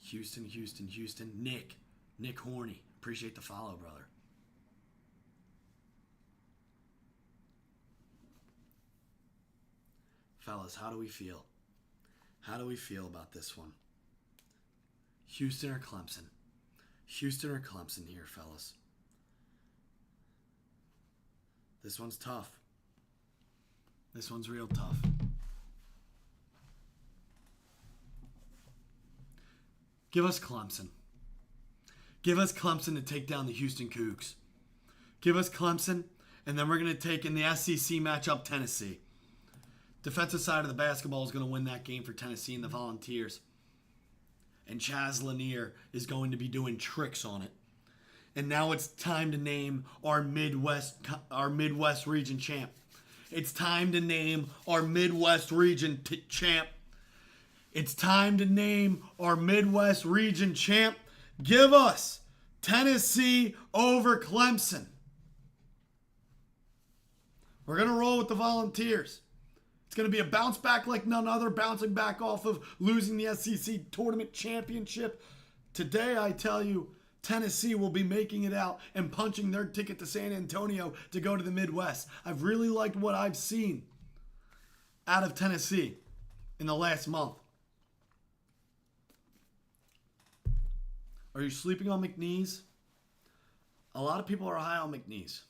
Houston, Houston, Houston. Nick Horny. Appreciate the follow, brother. Fellas, how do we feel? How do we feel about this one? Houston or Clemson? Houston or Clemson here, fellas? This one's tough. This one's real tough. Give us Clemson. Give us Clemson to take down the Houston Cougs. Give us Clemson, and then we're going to take in the SEC matchup Tennessee. Defensive side of the basketball is going to win that game for Tennessee and the Volunteers. And Chaz Lanier is going to be doing tricks on it. And now it's time to name our Midwest region champ. It's time to name our Midwest region champ. It's time to name our Midwest region champ. Give us Tennessee over Clemson. We're going to roll with the Volunteers. It's going to be a bounce back like none other, bouncing back off of losing the SEC Tournament Championship. Today, I tell you, Tennessee will be making it out and punching their ticket to San Antonio to go to the Midwest. I've really liked what I've seen out of Tennessee in the last month. Are you sleeping on McNeese? A lot of people are high on McNeese.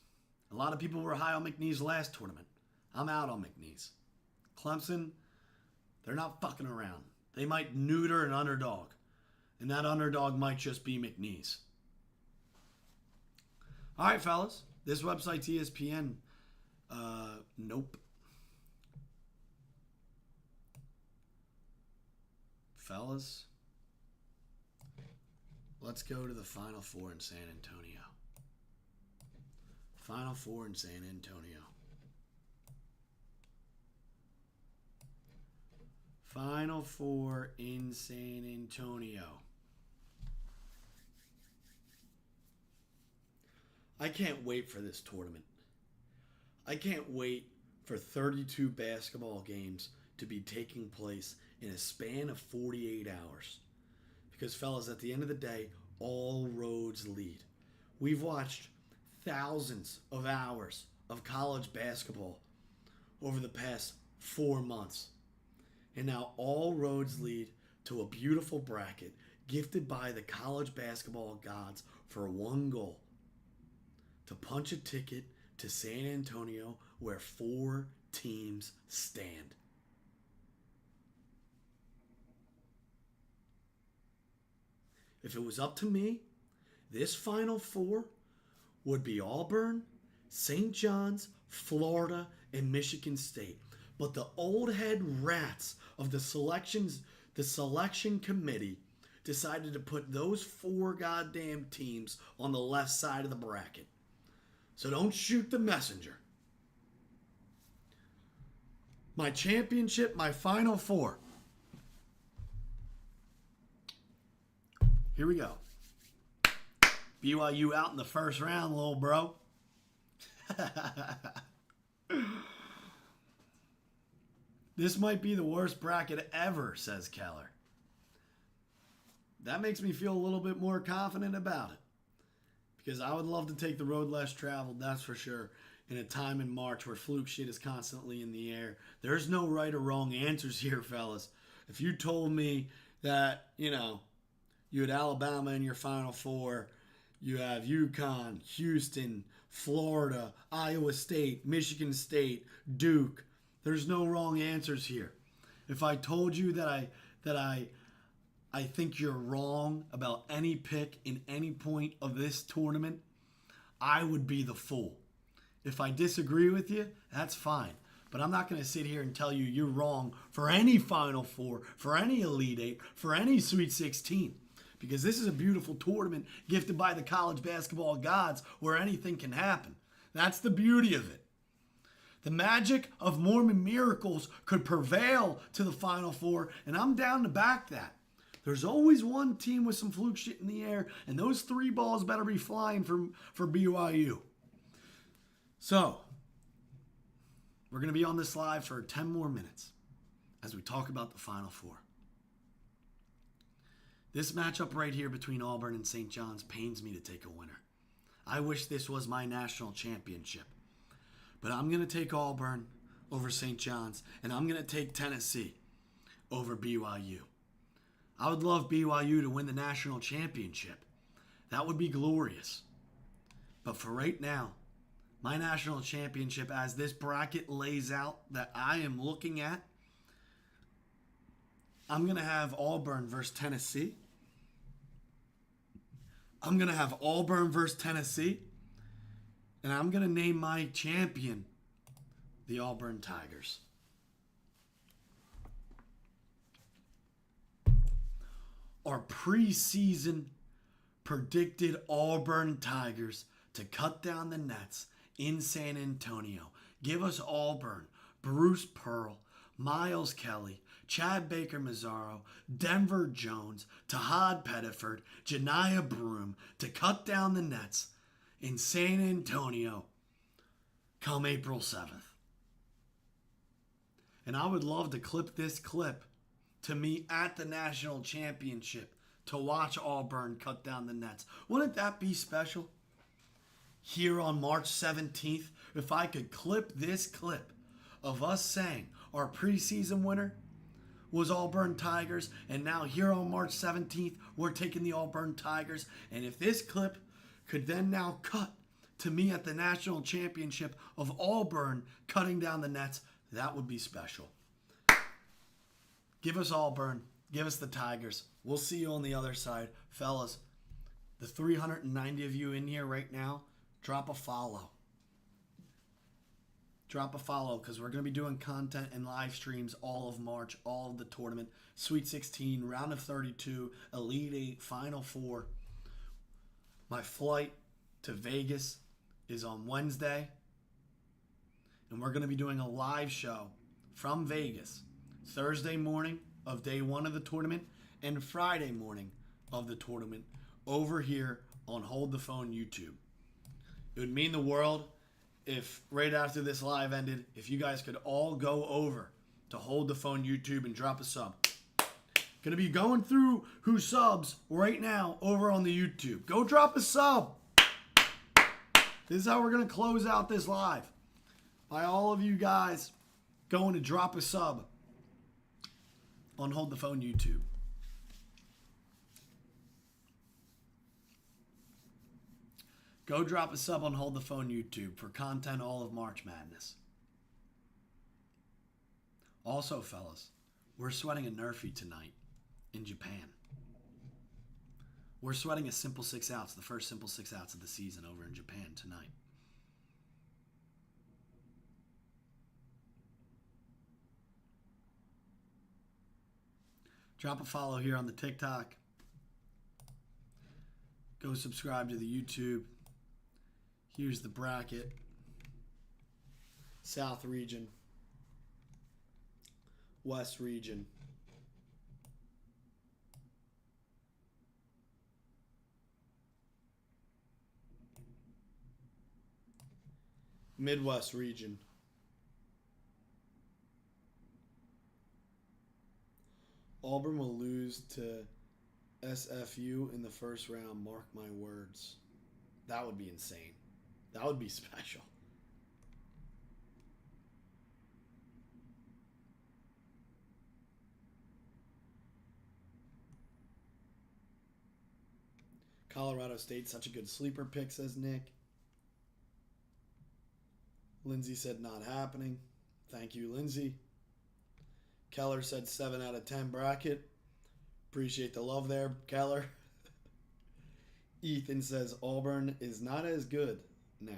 A lot of people were high on McNeese last tournament. I'm out on McNeese. Clemson, they're not fucking around. They might neuter an underdog. And that underdog might just be McNeese. All right, fellas. This website's ESPN. Nope. Fellas, let's go to the Final Four in San Antonio. Final Four in San Antonio. Final Four in San Antonio. I can't wait for this tournament. I can't wait for 32 basketball games to be taking place in a span of 48 hours. Because, fellas, at the end of the day, all roads lead. We've watched thousands of hours of college basketball over the past 4 months. And now all roads lead to a beautiful bracket gifted by the college basketball gods for one goal: to punch a ticket to San Antonio where 4 teams stand. If it was up to me, this Final Four would be Auburn, St. John's, Florida, and Michigan State. But the old head rats of the selection committee decided to put those 4 goddamn teams on the left side of the bracket. So don't shoot the messenger. My championship, my Final Four. Here we go. BYU out in the first round, little bro. This might be the worst bracket ever, says Keller. That makes me feel a little bit more confident about it. Because I would love to take the road less traveled, that's for sure, in a time in March where fluke shit is constantly in the air. There's no right or wrong answers here, fellas. If you told me that, you had Alabama in your Final Four, you have UConn, Houston, Florida, Iowa State, Michigan State, Duke. There's no wrong answers here. If I told you that I think you're wrong about any pick in any point of this tournament, I would be the fool. If I disagree with you, that's fine. But I'm not going to sit here and tell you you're wrong for any Final Four, for any Elite Eight, for any Sweet 16. Because this is a beautiful tournament gifted by the college basketball gods where anything can happen. That's the beauty of it. The magic of Mormon miracles could prevail to the Final Four, and I'm down to back that. There's always one team with some fluke shit in the air, and those 3 balls better be flying for BYU. So, we're going to be on this live for 10 more minutes as we talk about the Final Four. This matchup right here between Auburn and St. John's pains me to take a winner. I wish this was my national championship. But I'm going to take Auburn over St. John's, and I'm going to take Tennessee over BYU. I would love BYU to win the national championship. That would be glorious. But for right now, my national championship, as this bracket lays out that I am looking at, I'm going to have Auburn versus Tennessee. I'm going to have Auburn versus Tennessee. And I'm going to name my champion the Auburn Tigers. Our preseason predicted Auburn Tigers to cut down the nets in San Antonio. Give us Auburn, Bruce Pearl, Miles Kelly, Chad Baker-Mazzaro, Denver Jones, Tahad Pettiford, Janiah Broome to cut down the nets in San Antonio come April 7th. And I would love to clip this clip to me at the national championship to watch Auburn cut down the nets. Wouldn't that be special? Here on March 17th, if I could clip this clip of us saying our preseason winner was Auburn Tigers, and now here on March 17th, we're taking the Auburn Tigers. And if this clip could then now cut to me at the national championship of Auburn cutting down the nets, that would be special. Give us Auburn. Give us the Tigers. We'll see you on the other side. Fellas, the 390 of you in here right now, drop a follow. Drop a follow because we're going to be doing content and live streams all of March, all of the tournament, Sweet 16, Round of 32, Elite 8, Final 4. My flight to Vegas is on Wednesday, and we're going to be doing a live show from Vegas Thursday morning of day 1 of the tournament and Friday morning of the tournament over here on Hold the Phone YouTube. It would mean the world if right after this live ended, if you guys could all go over to Hold the Phone YouTube and drop a sub. Gonna be going through who subs right now over on the YouTube. Go drop a sub. This is how we're gonna close out this live. By all of you guys going to drop a sub on Hold the Phone YouTube. Go drop a sub on Hold the Phone YouTube for content all of March Madness. Also, fellas, we're sweating a Nerfy tonight in Japan. We're sweating a simple 6 outs, the first simple 6 outs of the season over in Japan tonight. Drop a follow here on the TikTok. Go subscribe to the YouTube. Here's the bracket. South region. West region. Midwest region. Auburn will lose to SFU in the first round. Mark my words. That would be insane. That would be special. Colorado State, such a good sleeper pick, says Nick. Lindsay said not happening. Thank you, Lindsay. Keller said 7 out of 10 bracket. Appreciate the love there, Keller. Ethan says Auburn is not as good now.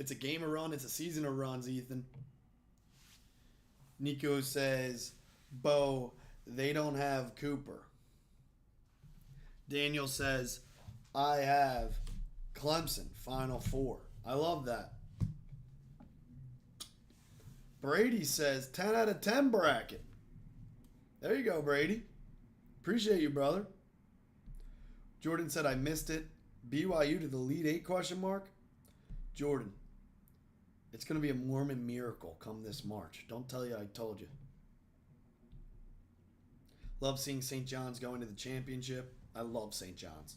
It's a game of run. It's a season of runs, Ethan. Nico says, Bo, they don't have Cooper. Daniel says, I have Clemson, Final Four. I love that. Brady says 10 out of 10 bracket. There you go, Brady. Appreciate you, brother. Jordan said, I missed it. BYU to the Elite Eight, question mark? Jordan, it's going to be a Mormon miracle come this March. Don't tell you I told you. Love seeing St. John's going to the championship. I love St. John's.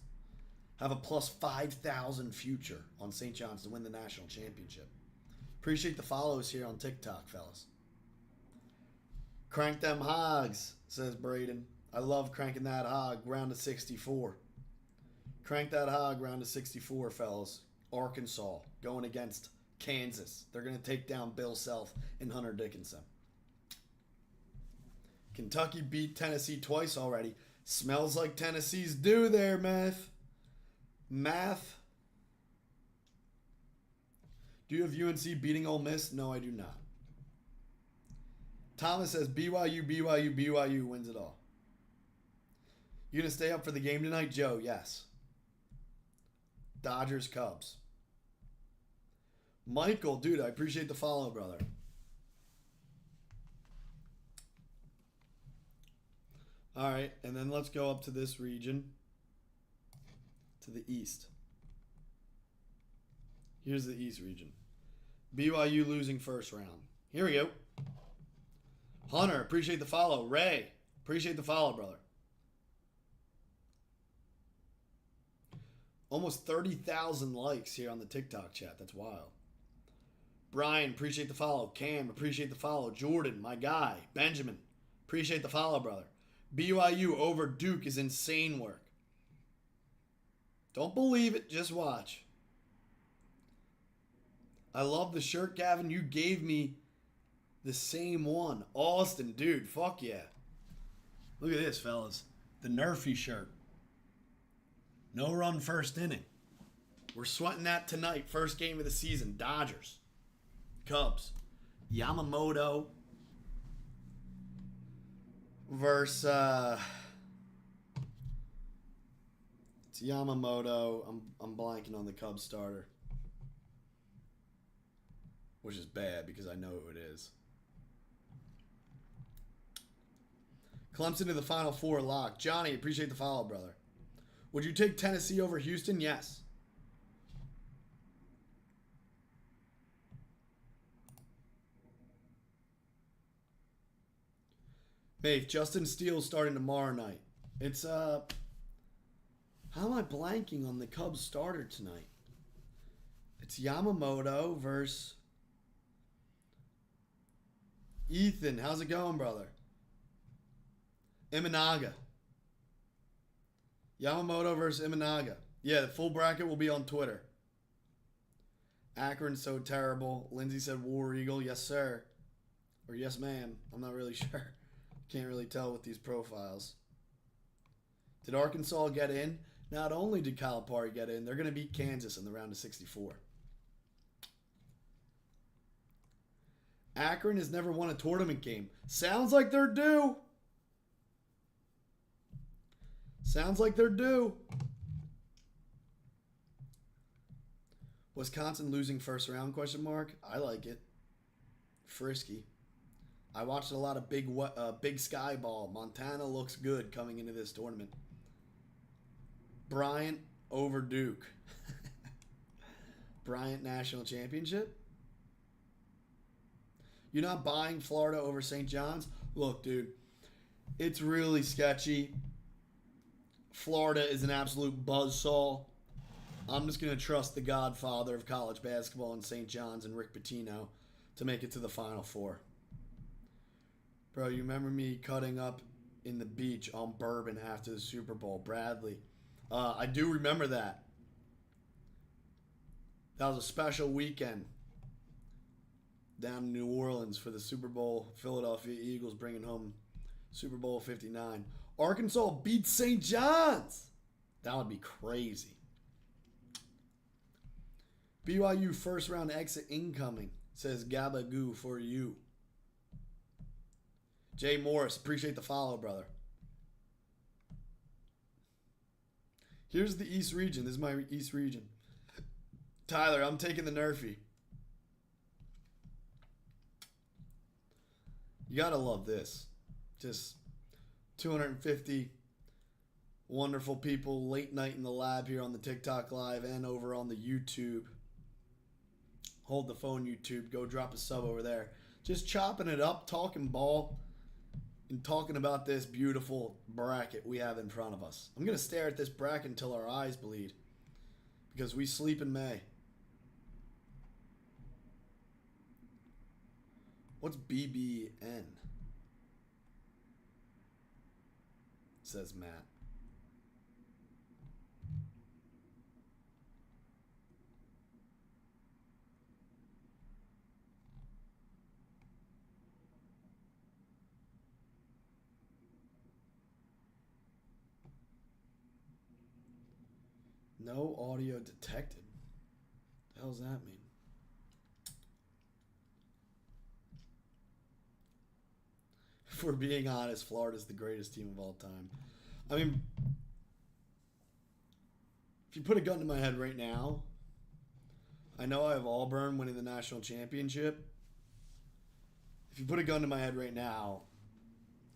Have a plus 5,000 future on St. John's to win the national championship. Appreciate the follows here on TikTok, fellas. Crank them hogs, says Braden. I love cranking that hog round to 64. Crank that hog round to 64, fellas. Arkansas going against Kansas. They're going to take down Bill Self and Hunter Dickinson. Kentucky beat Tennessee twice already. Smells like Tennessee's due there, Math. Do you have UNC beating Ole Miss? No, I do not. Thomas says BYU wins it all. You going to stay up for the game tonight, Joe? Yes. Dodgers, Cubs. Michael, dude, I appreciate the follow, brother. All right, and then let's go up to this region, to the east. Here's the east region. BYU losing first round. Here we go. Hunter, appreciate the follow. Ray, appreciate the follow, brother. Almost 30,000 likes here on the TikTok chat. That's wild. Brian, appreciate the follow. Cam, appreciate the follow. Jordan, my guy. Benjamin, appreciate the follow, brother. BYU over Duke is insane work. Don't believe it, just watch. I love the shirt, Gavin. You gave me the same one. Austin, dude, fuck yeah. Look at this, fellas. The Nerfy shirt. No run first inning. We're sweating that tonight. First game of the season. Dodgers. Cubs. Yamamoto versus it's Yamamoto. I'm blanking on the Cubs starter, which is bad because I know who it is. Clemson to the Final Four lock. Johnny, appreciate the follow, brother. Would you take Tennessee over Houston? Yes. Maeve, Justin Steele's starting tomorrow night. It's how am I blanking on the Cubs starter tonight? It's Yamamoto versus Ethan. How's it going, brother? Imanaga. Yamamoto versus Imanaga. Yeah, the full bracket will be on Twitter. Akron's so terrible. Lindsay said War Eagle. Yes, sir. Or yes, ma'am. I'm not really sure. Can't really tell with these profiles. Did Arkansas get in? Not only did Calipari get in, they're going to beat Kansas in the round of 64. Akron has never won a tournament game. Sounds like they're due. Sounds like they're due. Wisconsin losing first round, question mark? I like it. Frisky. I watched a lot of big sky ball. Montana looks good coming into this tournament. Bryant over Duke. Bryant National Championship? You're not buying Florida over St. John's? Look, dude, it's really sketchy. Florida is an absolute buzzsaw. I'm just going to trust the godfather of college basketball in St. John's and Rick Pitino to make it to the Final Four. Bro, you remember me cutting up in the beach on bourbon after the Super Bowl? Bradley. I do remember that. That was a special weekend down in New Orleans for the Super Bowl. Philadelphia Eagles bringing home Super Bowl 59. Arkansas beats St. John's. That would be crazy. BYU first round exit incoming, says Gabagoo for you. Jay Morris, appreciate the follow, brother. Here's the East region. This is my East region. Tyler, I'm taking the Nerfy. You gotta love this. Just 250 wonderful people late night in the lab here on the TikTok live and over on the YouTube. Hold the phone, YouTube. Go drop a sub over there. Just chopping it up, talking ball, and talking about this beautiful bracket we have in front of us. I'm going to stare at this bracket until our eyes bleed because we sleep in May. What's BBN? Says Matt. No audio detected. What the hell does that mean? If we're being honest, Florida's the greatest team of all time. I mean, if you put a gun to my head right now, I know I have Auburn winning the national championship. If you put a gun to my head right now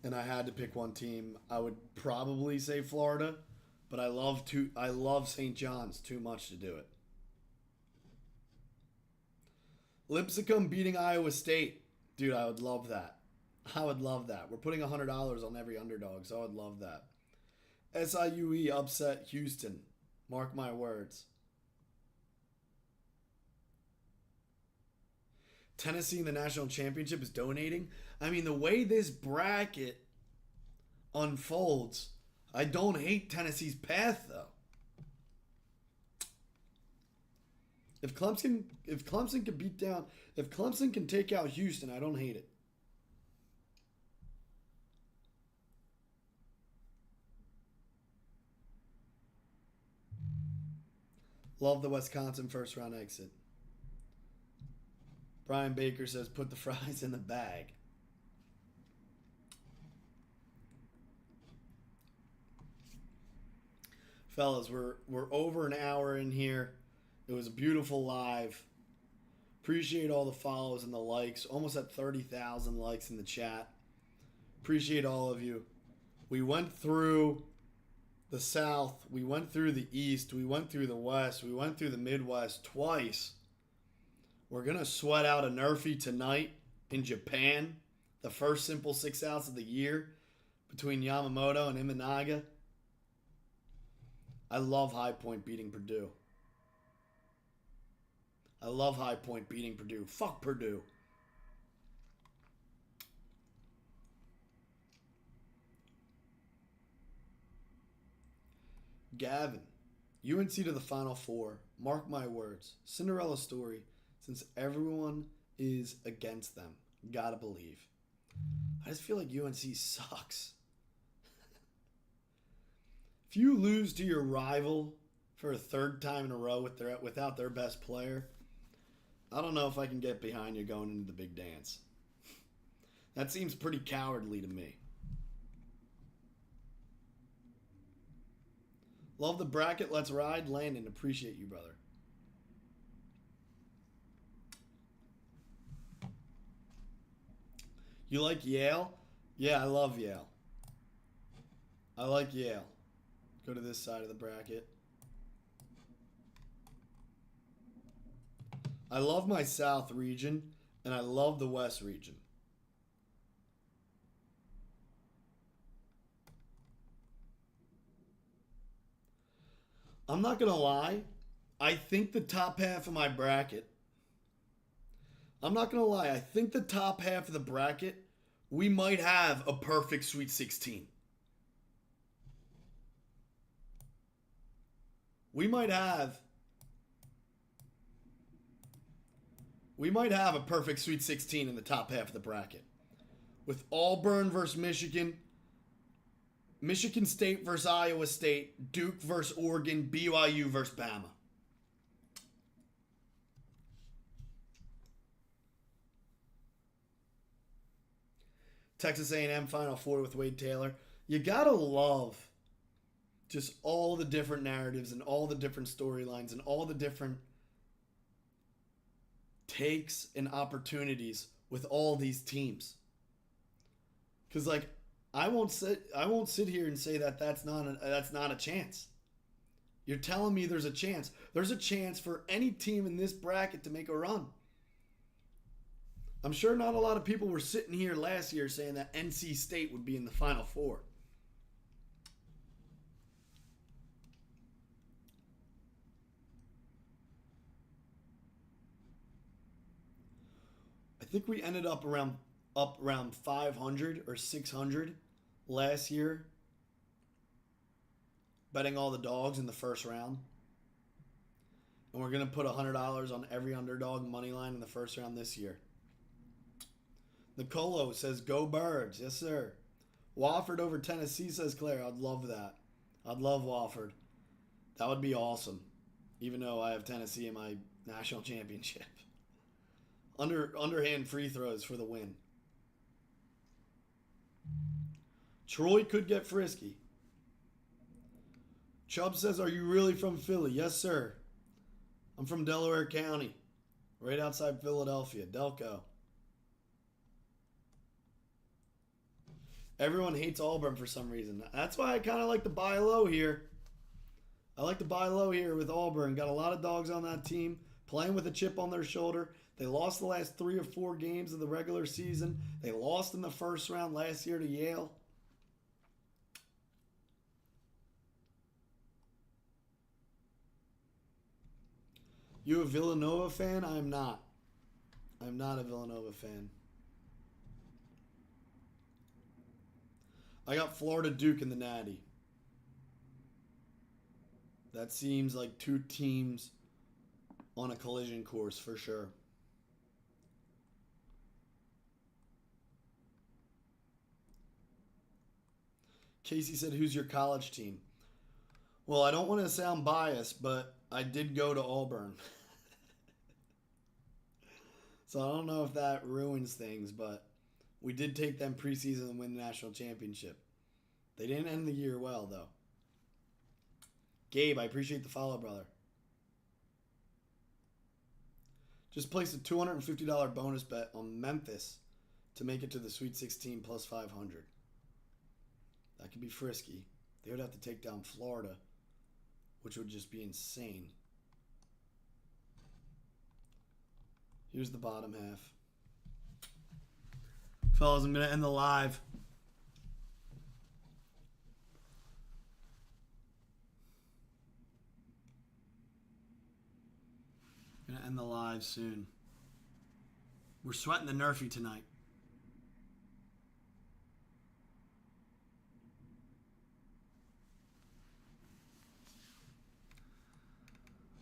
and I had to pick one team, I would probably say Florida. But I love St. John's too much to do it. Lipscomb beating Iowa State. Dude, I would love that. I would love that. We're putting $100 on every underdog, so I would love that. SIUE upset Houston. Mark my words. Tennessee in the national championship is donating. I mean, the way this bracket unfolds, I don't hate Tennessee's path, though. If Clemson can beat down, if Clemson can take out Houston, I don't hate it. Love the Wisconsin first round exit. Brian Baker says, put the fries in the bag. Fellas, we're over an hour in here. It was a beautiful live. Appreciate all the follows and the likes. Almost at 30,000 likes in the chat. Appreciate all of you. We went through the South. We went through the East. We went through the West. We went through the Midwest twice. We're going to sweat out a Nerfy tonight in Japan. The first simple 6 outs of the year between Yamamoto and Imanaga. I love High Point beating Purdue. I love High Point beating Purdue. Fuck Purdue. Gavin, UNC to the Final Four. Mark my words. Cinderella story, since everyone is against them. Gotta believe. I just feel like UNC sucks. If you lose to your rival for a third time in a row without their best player, I don't know if I can get behind you going into the big dance. That seems pretty cowardly to me. Love the bracket. Let's ride. Landon, appreciate you, brother. You like Yale? Yeah, I love Yale. I like Yale. Go to this side of the bracket. I love my South region, and I love the West region. I'm not going to lie. I think the top half of my bracket, I'm not going to lie. I think the top half of the bracket, we might have a perfect Sweet 16. We might have a perfect Sweet 16 in the top half of the bracket. With Auburn versus Michigan, Michigan State versus Iowa State, Duke versus Oregon, BYU versus Bama. Texas A&M Final Four with Wade Taylor. You gotta love just all the different narratives and all the different storylines and all the different takes and opportunities with all these teams. Because like I won't sit here and say that that's not a chance. You're telling me there's a chance. There's a chance for any team in this bracket to make a run. I'm sure not a lot of people were sitting here last year saying that NC State would be in the Final Four. I think we ended up around 500 or 600 last year, betting all the dogs in the first round. And we're going to put $100 on every underdog money line in the first round this year. Nicolo says, go Birds. Yes, sir. Wofford over Tennessee, says Claire. I'd love that. I'd love Wofford. That would be awesome. Even though I have Tennessee in my national championship. Underhand free throws for the win. Troy could get frisky. Chubb says, are you really from Philly? Yes, sir. I'm from Delaware County, right outside Philadelphia, Delco. Everyone hates Auburn for some reason. That's why I kind of like to buy low here. I like to buy low here with Auburn. Got a lot of dogs on that team, playing with a chip on their shoulder. They lost the last 3 or 4 games of the regular season. They lost in the first round last year to Yale. You a Villanova fan? I am not. I'm not a Villanova fan. I got Florida Duke in the Natty. That seems like 2 teams on a collision course for sure. Casey said, who's your college team? Well, I don't want to sound biased, but I did go to Auburn. So I don't know if that ruins things, but we did take them preseason and win the national championship. They didn't end the year well, though. Gabe, I appreciate the follow, brother. Just placed a $250 bonus bet on Memphis to make it to the Sweet 16 plus 500. That could be frisky. They would have to take down Florida, which would just be insane. Here's the bottom half. Fellas, I'm going to end the live. Going to end the live soon. We're sweating the Nerfy tonight.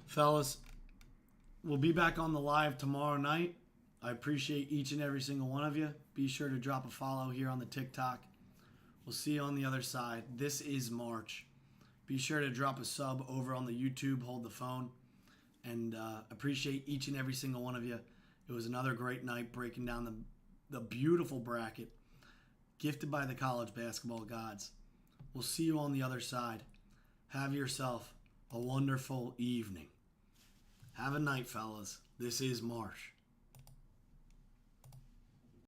Fellas, we'll be back on the live tomorrow night. I appreciate each and every single one of you. Be sure to drop a follow here on the TikTok. We'll see you on the other side. This is March. Be sure to drop a sub over on the YouTube, Hold the Phone, and appreciate each and every single one of you. It was another great night breaking down the beautiful bracket gifted by the college basketball gods. We'll see you on the other side. Have yourself a wonderful evening. Have a night, fellas. This is Marsh.